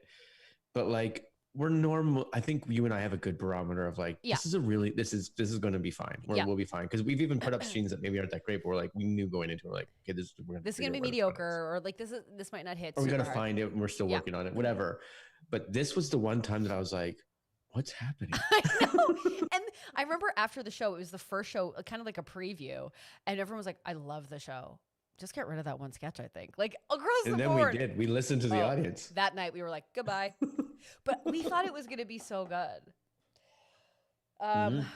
but like we're normal. I think you and I have a good barometer of like, this is going to be fine. We'll be fine. Cause we've even put up scenes that maybe aren't that great, but we're like, we knew going into it, like, okay, this is going to be mediocre, or like this might not hit. Or we got to find it and we're still working on it, whatever. But this was the one time that I was like, what's happening? I know. And I remember after the show, it was the first show, kind of like a preview, and everyone was like, I love the show. Just get rid of that one sketch, I think. Like across the board. And then we did. We listened to the audience. That night we were like, goodbye. But we thought it was going to be so good.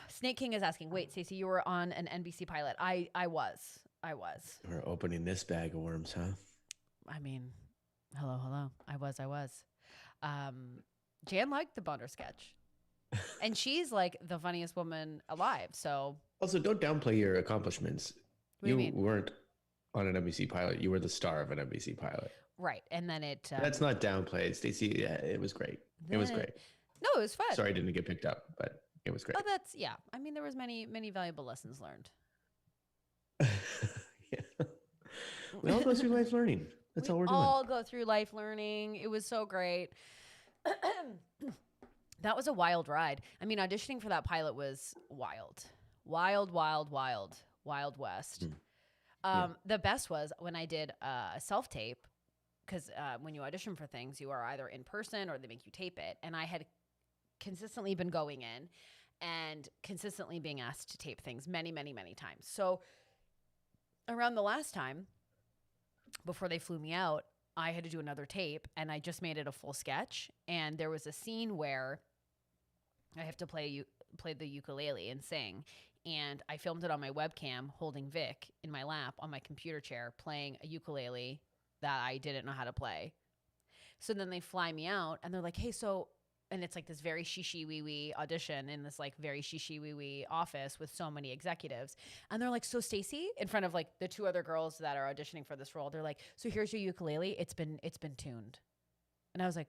Snake King is asking, wait, Stacey, you were on an NBC pilot. I was. We're opening this bag of worms, huh? I mean, hello. I was. Jan liked the boner sketch. And she's like the funniest woman alive. So also, don't downplay your accomplishments. What do you mean? Weren't on an NBC pilot. You were the star of an NBC pilot. Right. And then it... That's not downplayed, Stacey. Yeah, it was great. It was great. No, it was fun. Sorry I didn't get picked up, but it was great. Oh, that's... Yeah. I mean, there was many valuable lessons learned. Yeah. We all go through life learning. That's all we're doing. We all go through life learning. It was so great. That was a wild ride. I mean, auditioning for that pilot was wild. Wild West. The best was when I did a self-tape, because when you audition for things, you are either in person or they make you tape it. And I had consistently been going in and consistently being asked to tape things many times. So around the last time, before they flew me out, I had to do another tape, and I just made it a full sketch. And there was a scene where I have to play the ukulele and sing. And I filmed it on my webcam holding Vic in my lap on my computer chair playing a ukulele that I didn't know how to play. So then they fly me out and they're like, hey, so, and it's like this very shishi-wee-wee audition in this like very shishi-wee-wee office with so many executives. And they're like, so Stacey, in front of like the two other girls that are auditioning for this role, they're like, so here's your ukulele. It's been tuned. And I was like,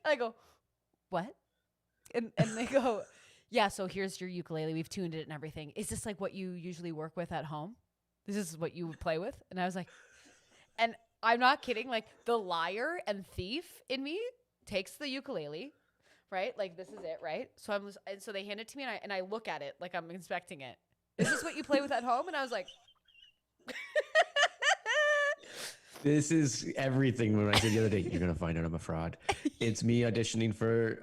I go, what? And they go, yeah, so here's your ukulele. We've tuned it and everything. Is this like what you usually work with at home? This is what you would play with? And I was like, and I'm not kidding. Like the liar and thief in me takes the ukulele, right? Like this is it, right? So and so they hand it to me and I look at it like I'm inspecting it. Is this what you play with at home? And I was like, this is everything. When I said the other day, you're going to find out I'm a fraud. It's me auditioning for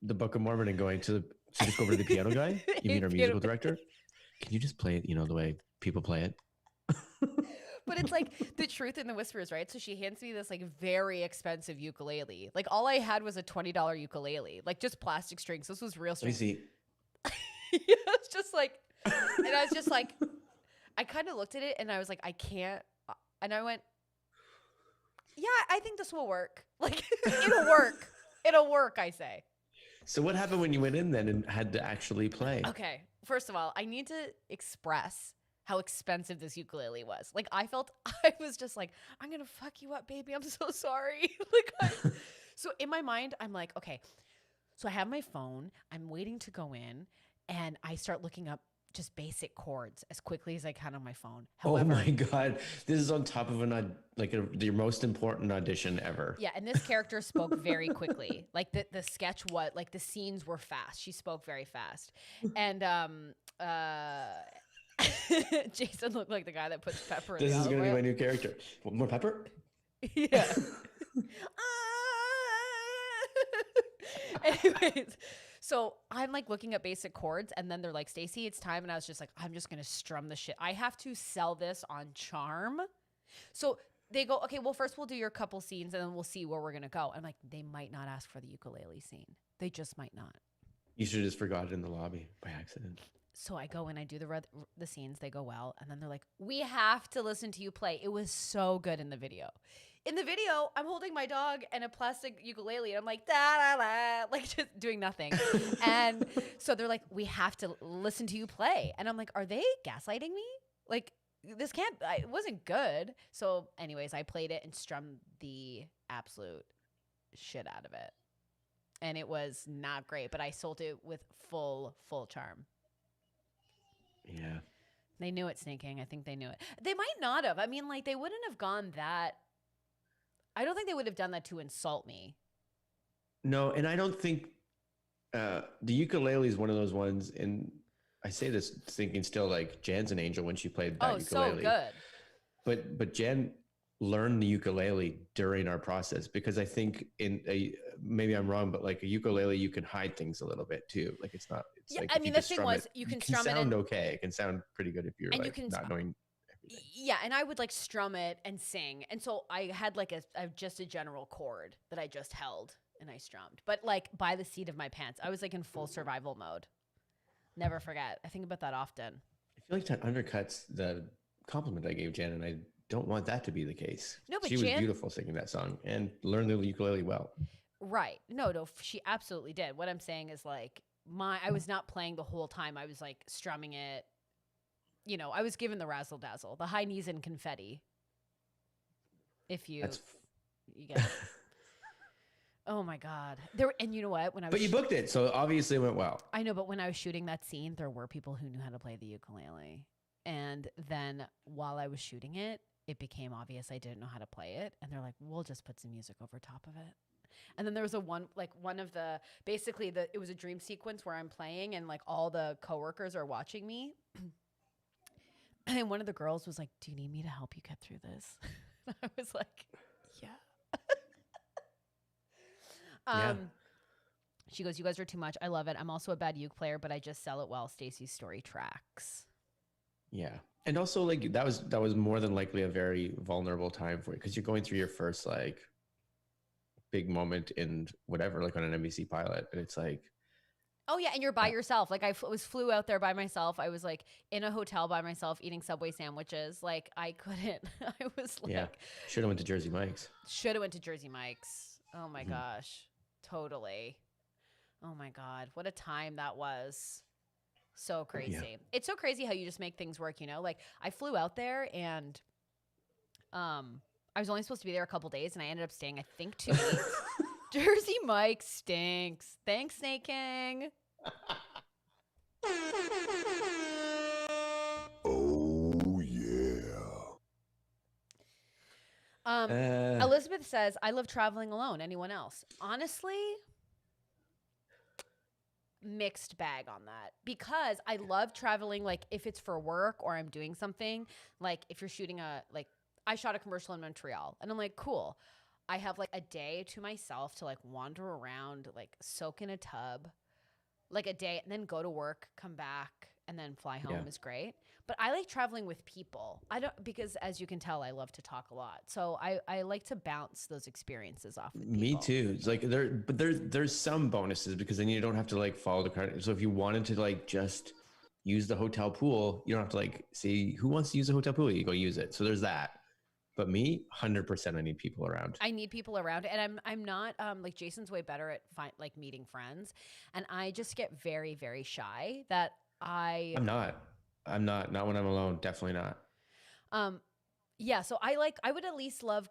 the Book of Mormon and going to just go over to the piano guy. You mean our musical director? Can you just play it, the way people play it? But it's like the truth in the whispers, right? So she hands me this like very expensive ukulele. Like all I had was a $20 ukulele, like just plastic strings. This was real strings. Let me see. It's just like, and I was just like, I kind of looked at it and I was like, I can't. And I went, yeah, I think this will work. Like, it'll work. It'll work, I say. So what happened when you went in then and had to actually play? Okay. First of all, I need to express how expensive this ukulele was. Like, I was just like, I'm going to fuck you up, baby. I'm so sorry. So in my mind, I'm like, okay. So I have my phone. I'm waiting to go in. And I start looking up just basic chords as quickly as I can on my phone. However, oh my God. This is on top of your most important audition ever. Yeah. And this character spoke very quickly. Like the sketch, the scenes were fast. She spoke very fast. And Jason looked like the guy that puts pepper in the olive oil. This is going to be my new character. More pepper? Yeah. Anyways, so I'm like looking at basic chords and then they're like, Stacey, it's time. And I was just like, I'm just going to strum the shit. I have to sell this on charm. So they go, okay, well, first we'll do your couple scenes and then we'll see where we're going to go. I'm like, they might not ask for the ukulele scene. They just might not. You should have just forgot it in the lobby by accident. So I go and I do the scenes. They go well. And then they're like, we have to listen to you play. It was so good in the video. In the video, I'm holding my dog and a plastic ukulele. And I'm like, da-da-da, like just doing nothing. And so they're like, we have to listen to you play. And I'm like, are they gaslighting me? Like, it wasn't good. So anyways, I played it and strummed the absolute shit out of it. And it was not great, but I sold it with full charm. Yeah. They knew it, Snake King. I think they knew it. They might not have. I mean, like, they wouldn't have gone that. I don't think they would have done that to insult me. No, and I don't think the ukulele is one of those ones, and I say this thinking still like Jan's an angel when she played that ukulele. Oh, so good. But Jan learned the ukulele during our process because I think maybe I'm wrong, but like a ukulele, you can hide things a little bit too. Like it's not. It's yeah, like I mean, the thing was, you can strum it. It can sound okay. It can sound pretty good if you're like not knowing everything. Yeah, and I would like strum it and sing, and so I had like just a general chord that I just held and I strummed, but like by the seat of my pants, I was like in full survival mode. Never forget. I think about that often. I feel like that undercuts the compliment I gave Jan, and I don't want that to be the case. No, but she was beautiful singing that song and learned the ukulele well. Right. No, she absolutely did. What I'm saying is like I was not playing the whole time. I was like strumming it. You know, I was given the razzle dazzle, the high knees and confetti. If you get it. Oh my God. And you know what? But you booked it, so obviously it went well. I know, but when I was shooting that scene, there were people who knew how to play the ukulele. And then while I was shooting it, it became obvious I didn't know how to play it. And they're like, we'll just put some music over top of it. And then there was it was a dream sequence where I'm playing and like all the coworkers are watching me. And one of the girls was like, do you need me to help you get through this? I was like, yeah. Yeah. She goes, you guys are too much. I love it. I'm also a bad uke player, but I just sell it well. Stacey's story tracks. Yeah. And also like that was more than likely a very vulnerable time for you because you're going through your first like big moment in whatever, like on an NBC pilot. And it's like, oh yeah. And you're by yourself. Like flew out there by myself. I was like in a hotel by myself eating Subway sandwiches. Like I couldn't, I was like, yeah, should have went to Jersey Mike's. Oh my gosh. Totally. Oh my God. What a time that was. So crazy. Yeah. It's so crazy how you just make things work, you know? Like I flew out there and I was only supposed to be there a couple days and I ended up staying, I think, 2 weeks. Jersey Mike stinks. Thanks, Snake King. Oh, yeah. Elizabeth says, I love traveling alone. Anyone else? Honestly, mixed bag on that because I love traveling. Like if it's for work or I'm doing something, like if you're shooting I shot a commercial in Montreal and I'm like, cool. I have like a day to myself to like wander around, like soak in a tub, like a day and then go to work, come back and then fly home is great. But I like traveling with people. Because as you can tell, I love to talk a lot. So I like to bounce those experiences off with people. Me too. It's like there's some bonuses because then you don't have to like follow the card. So if you wanted to like just use the hotel pool. You don't have to like see who wants to use the hotel pool. You go use it. So there's that. But me, 100% I need people around. I need people around, and I'm not like Jason's way better at like meeting friends, and I just get very, very shy. I'm not when I'm alone. Definitely not. Yeah, so I would at least love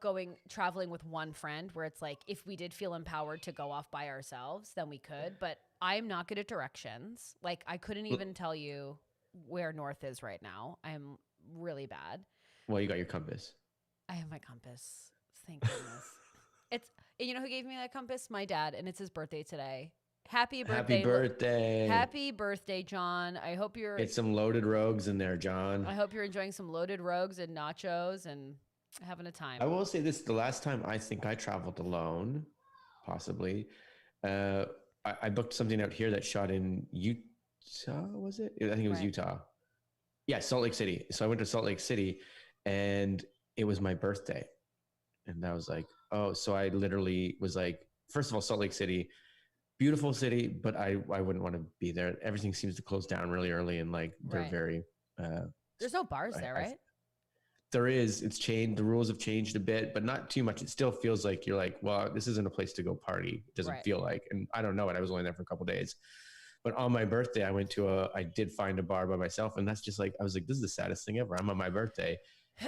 traveling with one friend where it's like if we did feel empowered to go off by ourselves, then we could. But I'm not good at directions. Like I couldn't even tell you where north is right now. I'm really bad. Well, you got your compass. I have my compass. Thank goodness. You know who gave me that compass? My dad, and it's his birthday today. Happy birthday. Happy birthday. Happy birthday, John. I hope you're Get some loaded rogues in there, John. I hope you're enjoying some loaded rogues and nachos and having a time. I will say this, the last time I think I traveled alone, possibly, I booked something out here that shot in Utah, was it? I think it was Right. Utah. Yeah, Salt Lake City. So I went to Salt Lake City and it was my birthday. And I was like, oh, so I literally was like, first of all, Salt Lake City, beautiful city, but I wouldn't want to be there. Everything seems to close down really early and like they're Right. very There's no bars there, right? there is. It's changed. The rules have changed a bit, but not too much. It still feels like you're like, well, this isn't a place to go party. It doesn't Right. feel like, and I don't know it. I was only there for a couple of days, but on my birthday, I did find a bar by myself, and that's just like, I was like, this is the saddest thing ever. I'm on my birthday,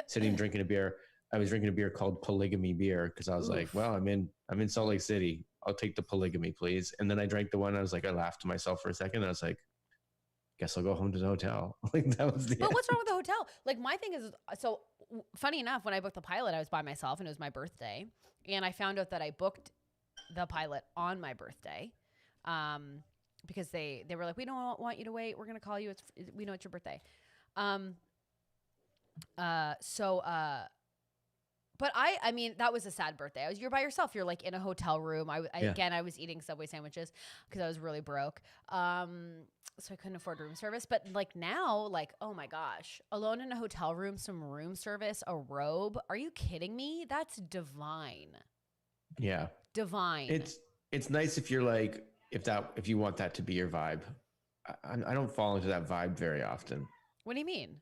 sitting drinking a beer. I was drinking a beer called Polygamy beer because I was like, well, I'm in Salt Lake City. I'll take the polygamy, please. And then I drank the one. I was like, I laughed to myself for a second. And I was like, guess I'll go home to the hotel. Like that was the But what's wrong with the hotel? Like my thing is, so funny enough, when I booked the pilot, I was by myself and it was my birthday. And I found out that I booked the pilot on my birthday because they were like, we don't want you to wait. We're going to call you. We know it's your birthday. But I mean, that was a sad birthday. You're by yourself. You're like in a hotel room. Again, I was eating Subway sandwiches because I was really broke. So I couldn't afford room service. But like now, like, oh my gosh, alone in a hotel room, some room service, a robe. Are you kidding me? That's divine. Yeah. Divine. It's nice if you're like, if you want that to be your vibe. I don't fall into that vibe very often. What do you mean?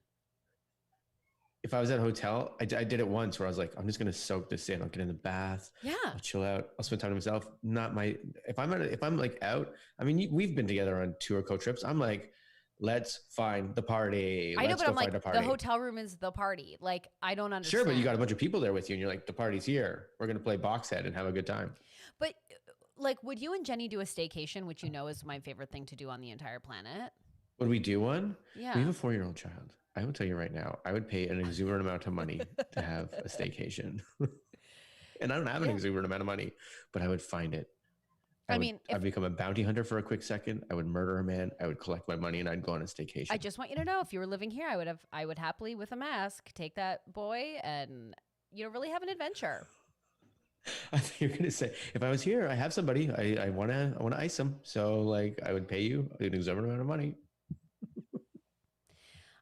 If I was at a hotel, I did it once where I was like, I'm just going to soak this in. I'll get in the bath. Yeah. I'll chill out. I'll spend time to myself. If I'm like out, I mean, we've been together on tour co-trips. I'm like, let's find the party. I know, but I'm like, the hotel room is the party. Like, I don't understand. Sure, but you got a bunch of people there with you and you're like, the party's here. We're going to play box head and have a good time. But like, would you and Jenny do a staycation, which you know is my favorite thing to do on the entire planet? Would we do one? Yeah. We have a 4-year-old child. I will tell you right now, I would pay an exuberant amount of money to have a staycation. And I don't have an exuberant amount of money, but I would find it. I'd become a bounty hunter for a quick second. I would murder a man. I would collect my money and I'd go on a staycation. I just want you to know, if you were living here, I would happily, with a mask, take that boy and, really have an adventure. I think you're going to say, if I was here, I have somebody, I want to ice them. So like, I would pay you an exuberant amount of money.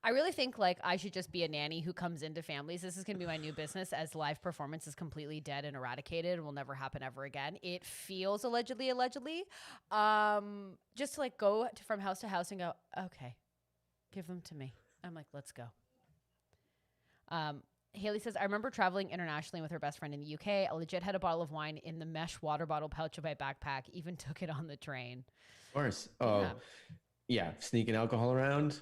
I really think like I should just be a nanny who comes into families. This is going to be my new business, as live performance is completely dead and eradicated and will never happen ever again. It feels allegedly, just to like go from house to house and go, okay, give them to me. I'm like, let's go. Haley says, I remember traveling internationally with her best friend in the UK. I legit had a bottle of wine in the mesh water bottle pouch of my backpack, even took it on the train. Of course. Oh, yeah. Sneaking alcohol around.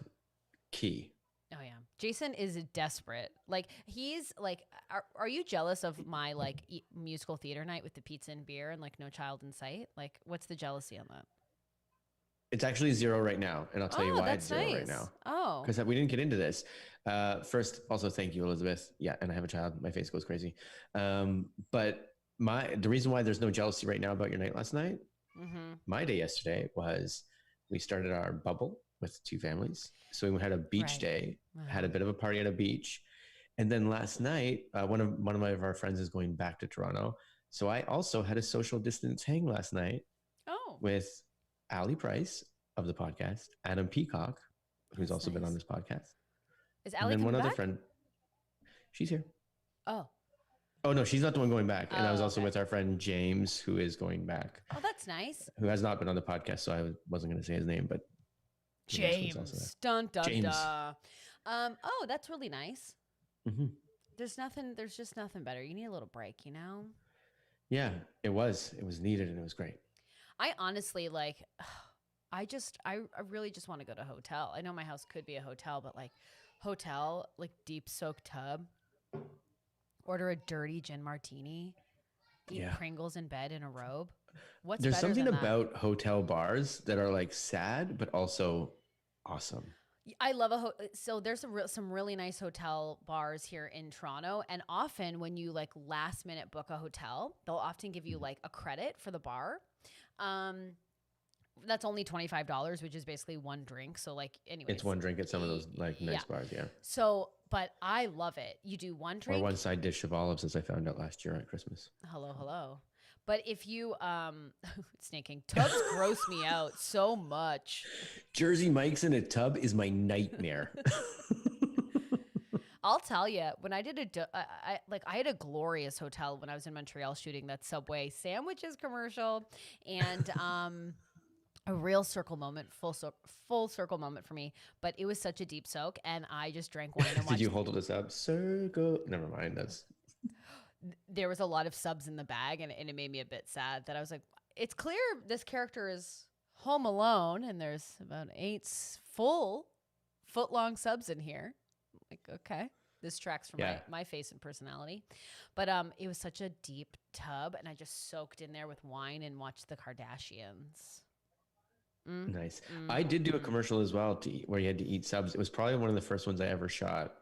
Key. Oh yeah. Jason is desperate. Like he's like, are you jealous of my like musical theater night with the pizza and beer and like no child in sight? Like what's the jealousy on that? It's actually 0 right now. And I'll tell you why it's 0 right now. Oh. Because we didn't get into this. First, also thank you, Elizabeth. Yeah. And I have a child. My face goes crazy. But the reason why there's no jealousy right now about your night last night, my day yesterday was we started our bubble with 2 families. So we had a beach day, had a bit of a party at a beach. And then last night, one of our friends is going back to Toronto. So I also had a social distance hang last night with Allie Price of the podcast, Adam Peacock, who's also been on this podcast. Is Allie and then coming one other back? friend. She's here. Oh, no, she's not the one going back. And I was also with our friend James, who is going back. Oh, that's nice. Who has not been on the podcast. So I wasn't going to say his name, but was also there. James. Dun dun James. dun. Oh, that's really nice. Mm-hmm. There's just nothing better. You need a little break, you know? Yeah, it was needed and it was great. I honestly like I really just want to go to a hotel. I know my house could be a hotel, but like hotel, like deep soaked tub, order a dirty gin martini, eat Yeah. Pringles in bed in a robe. What's There's better something than about hotel bars that are like sad but also awesome. that? I love so there's some really nice hotel bars here in Toronto, and often when you like last minute book a hotel, they'll often give you like a credit for the bar. That's only $25, which is basically one drink. So like, anyways, It's one drink at some of those like nice bars, yeah. So, but I love it. You do one drink Or one side dish of olives, as I found out last year at Christmas. Hello. But if you snaking tubs gross me out so much. Jersey Mike's in a tub is my nightmare. I'll tell you, when I did I had a glorious hotel when I was in Montreal shooting that Subway sandwiches commercial, and a real circle moment, full circle moment for me. But it was such a deep soak, and I just drank wine and watched. Did you hold this up? Circle. Never mind. That's. There was a lot of subs in the bag, and it made me a bit sad that I was like, it's clear this character is home alone, and there's about 8 full foot-long subs in here. Like, okay, this tracks from my face and personality. But it was such a deep tub, and I just soaked in there with wine and watched the Kardashians. Nice. I did do a commercial as well where you had to eat subs. It was probably one of the first ones I ever shot.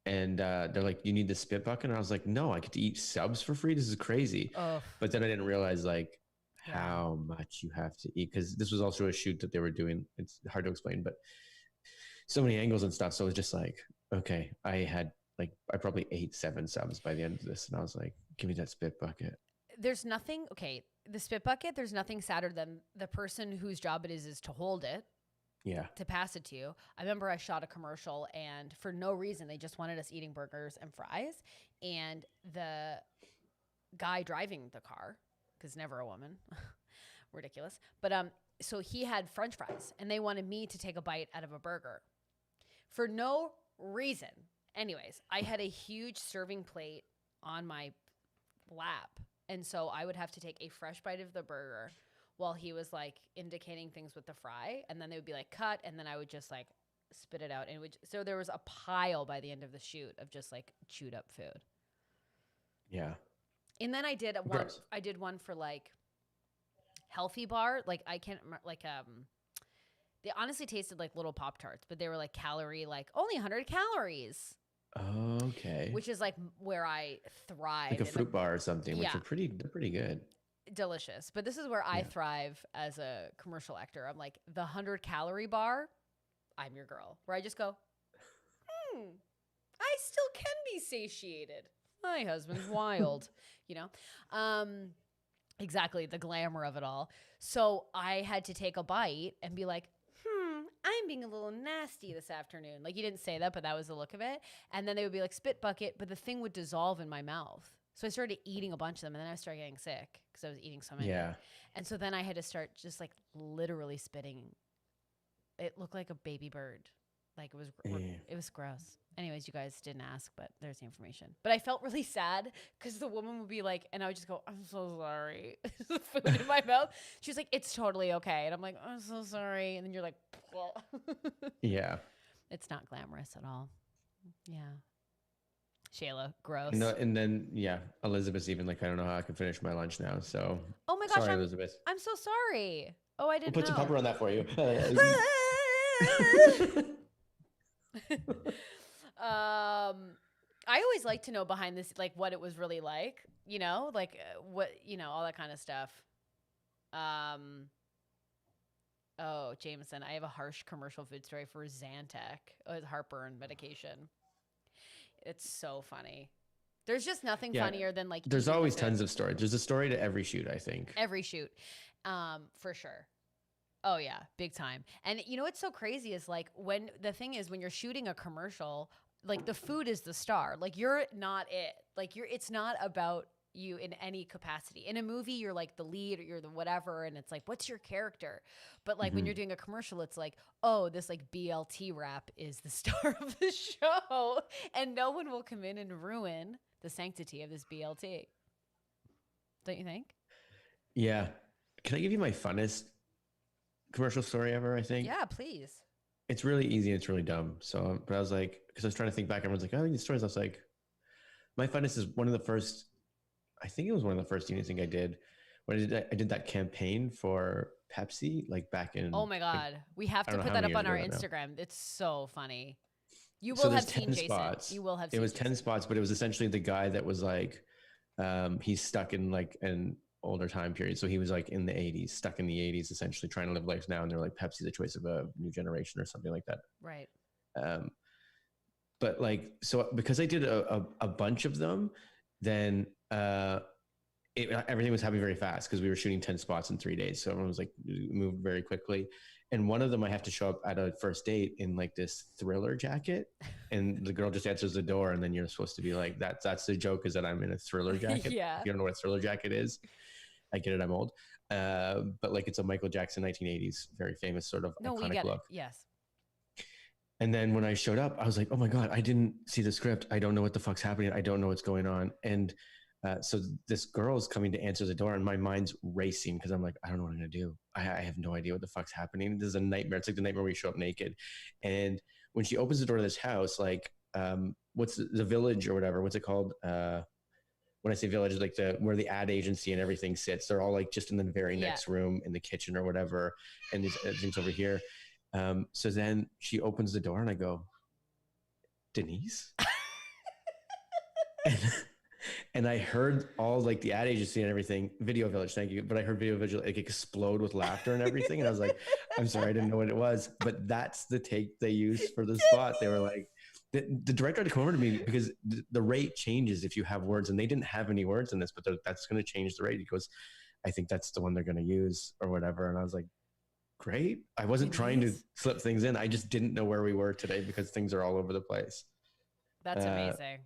And they're like, you need the spit bucket? And I was like, no, I get to eat subs for free? This is crazy. Oh. But then I didn't realize like how much you have to eat, because this was also a shoot that they were doing. It's hard to explain, but so many angles and stuff. So it was just like, okay, I probably ate 7 subs by the end of this. And I was like, give me that spit bucket. There's nothing, okay, the spit bucket, there's nothing sadder than the person whose job it is to hold it. Yeah. To pass it to you. I remember I shot a commercial, and for no reason, they just wanted us eating burgers and fries. And the guy driving the car, because never a woman, ridiculous. But so he had French fries, and they wanted me to take a bite out of a burger for no reason. Anyways, I had a huge serving plate on my lap, and so I would have to take a fresh bite of the burger while he was like indicating things with the fry, and then they would be like cut, and then I would just like spit it out, and so there was a pile by the end of the shoot of just like chewed up food. Yeah. And then I did one for like healthy bar, like I can't remember, like they honestly tasted like little Pop-Tarts, but they were like calorie, like only 100 calories. Okay. Which is like where I thrive. Like a fruit bar or something, which Yeah. they're pretty good. Delicious. But this is where I thrive as a commercial actor. I'm like, the 100-calorie bar, I'm your girl. Where I just go, I still can be satiated. My husband's wild, you know? Exactly, the glamour of it all. So I had to take a bite and be like, I'm being a little nasty this afternoon. Like, you didn't say that, but that was the look of it. And then they would be like, spit bucket, but the thing would dissolve in my mouth. So I started eating a bunch of them, and then I started getting sick because I was eating so many. Yeah. And so then I had to start just like literally spitting. It looked like a baby bird. Like it was gross. Anyways, you guys didn't ask, but there's the information. But I felt really sad because the woman would be like, and I would just go, I'm so sorry. Food in my mouth. She was like, it's totally okay. And I'm like, I'm so sorry. And then you're like, yeah. It's not glamorous at all. Yeah. Shayla, gross. No, and then Elizabeth's even like, I don't know how I can finish my lunch now. So oh my gosh, sorry, Elizabeth. I'm so sorry. Oh, I didn't We'll put some pepper on that for you. I always like to know behind this, like what it was really like, you know, like what, you know, all that kind of stuff. Oh, Jameson, I have a harsh commercial food story for Zantac. Oh, it's heartburn medication. It's so funny. There's just nothing funnier than like. There's always tons of stories. There's a story to every shoot, I think. Every shoot, for sure. Oh yeah, big time. And you know what's so crazy is like when you're shooting a commercial, like the food is the star. Like you're not it. Like it's not about you in any capacity. In a movie, you're like the lead or you're the whatever, and it's like, what's your character? But like when you're doing a commercial, it's like, oh, this like BLT rap is the star of the show, and no one will come in and ruin the sanctity of this BLT. Don't you think? Yeah. Can I give you my funnest commercial story ever? I think. Yeah, please. It's really easy. It's really dumb. So, but I was like, because I was trying to think back. Everyone's like, oh, these stories. I was like, my funnest is one of the first. I think it was one of the first thing I did when I did that campaign for Pepsi, like back in. Oh my God. Like, We have to put that up on our Instagram. It's so funny. You will have seen Jason. Spots. You will have seen It was 10 spots, but it was essentially the guy that was like, he's stuck in like an older time period. So he was like in the 80s, stuck in the 80s, essentially trying to live life now. And they're like, Pepsi, the choice of a new generation or something like that. Right. But like, so because I did a bunch of them, then everything was happening very fast because we were shooting 10 spots in 3 days. So everyone was like moved very quickly. And one of them, I have to show up at a first date in like this Thriller jacket, and the girl just answers the door, and then you're supposed to be like, that's the joke, is that I'm in a Thriller jacket. Yeah. If you don't know what a Thriller jacket is, I get it, I'm old. But like it's a Michael Jackson 1980s, very famous sort of iconic look. Yes. And then when I showed up, I was like, oh my God, I didn't see the script. I don't know what the fuck's happening. I don't know what's going on. And so this girl's coming to answer the door, and my mind's racing because I'm like, I don't know what I'm going to do. I have no idea what the fuck's happening. This is a nightmare. It's like the nightmare where you show up naked. And when she opens the door to this house, like, what's the village or whatever, what's it called? When I say village, like where the ad agency and everything sits, they're all like just in the very next room in the kitchen or whatever. And these things over here. So then she opens the door and I go, Denise? And I heard all like the ad agency and everything, Video Village, thank you. But I heard Video Village like explode with laughter and everything. And I was like, I'm sorry, I didn't know what it was. But that's the take they used for the spot. They were like, the director had to come over to me because the rate changes if you have words. And they didn't have any words in this, but that's going to change the rate. He goes, I think that's the one they're going to use or whatever. And I was like, great. I wasn't trying to slip things in. I just didn't know where we were today because things are all over the place. That's amazing.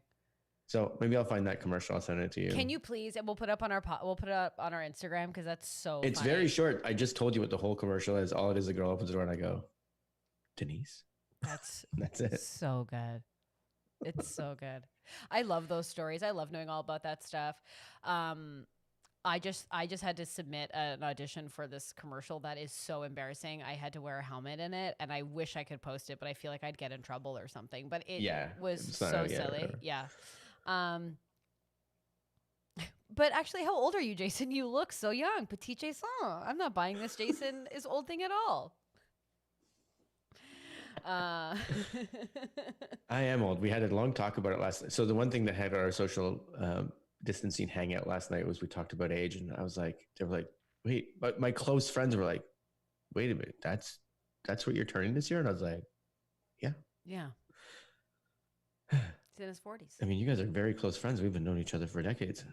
So maybe I'll find that commercial. I'll send it to you. Can you please? And we'll put it up on our Instagram because that's so. It's funny. very short. I just told you what the whole commercial is. All it is, a girl opens the door and I go, Denise. That's it. So good. It's so good. I love those stories. I love knowing all about that stuff. I just had to submit an audition for this commercial that is so embarrassing. I had to wear a helmet in it, and I wish I could post it, but I feel like I'd get in trouble or something. But it was so silly. Yeah. But actually, how old are you, Jason? You look so young. Petit Jason. I'm not buying this Jason is old thing at all. I am old. We had a long talk about it last night. So the one thing that had our social distancing hangout last night was we talked about age, and I was like, they were like, wait, but my close friends were like, wait a minute, that's what you're turning this year? And I was like, yeah. He's in his 40s. I mean, you guys are very close friends. We've been knowing each other for decades.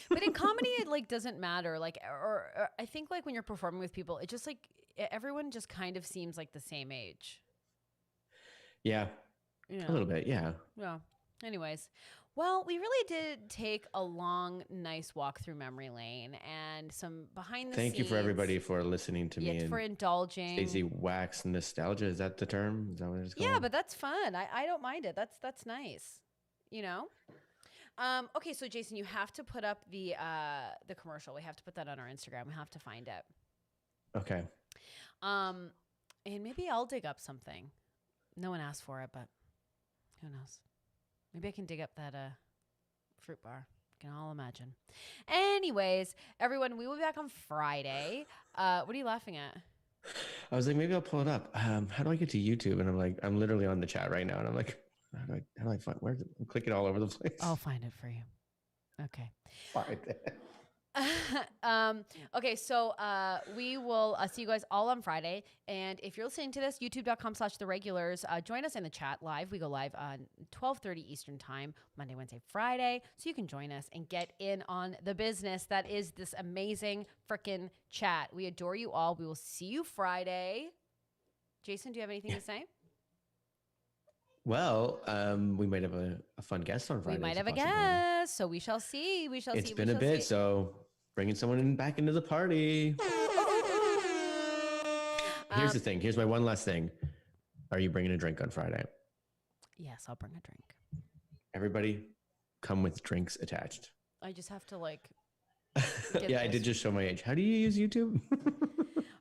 But in comedy, it like doesn't matter. Like, or I think like when you're performing with people, it just like everyone just kind of seems like the same age. Yeah. A little bit. Yeah. Yeah. Anyways, well, we really did take a long, nice walk through memory lane and some behind the scenes. Thank you for everybody for listening to me. For indulging. Stacey wax nostalgia. Is that the term? Is that what it's called? Yeah, but that's fun. I don't mind it. That's nice. You know? Okay, so Jason, you have to put up the commercial. We have to put that on our Instagram. We have to find it. Okay. And maybe I'll dig up something. No one asked for it, but who knows? Maybe I can dig up that fruit bar. We can all imagine. Anyways, everyone, we will be back on Friday. What are you laughing at? I was like, maybe I'll pull it up. How do I get to YouTube? And I'm like, I'm literally on the chat right now. And I'm like, how do I find, I'm clicking all over the place. I'll find it for you. Okay. Fine. Okay, so we will see you guys all on Friday. And if you're listening to this, youtube.com/theregulars, join us in the chat live. We go live on 12:30 Eastern time, Monday, Wednesday, Friday. So you can join us and get in on the business that is this amazing freaking chat. We adore you all. We will see you Friday. Jason, do you have anything to say? Well, we might have a fun guest on Friday. We might It's have a possibility. guest, so we shall see. We shall see. It's we been a shall bit, see. so bringing someone back into the party. Here's the thing. Here's my one last thing. Are you bringing a drink on Friday? Yes, I'll bring a drink. Everybody, come with drinks attached. I just have to like. Yeah, I did just show my age. How do you use YouTube?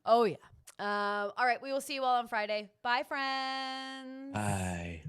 Oh yeah. All right. We will see you all on Friday. Bye, friends. Bye.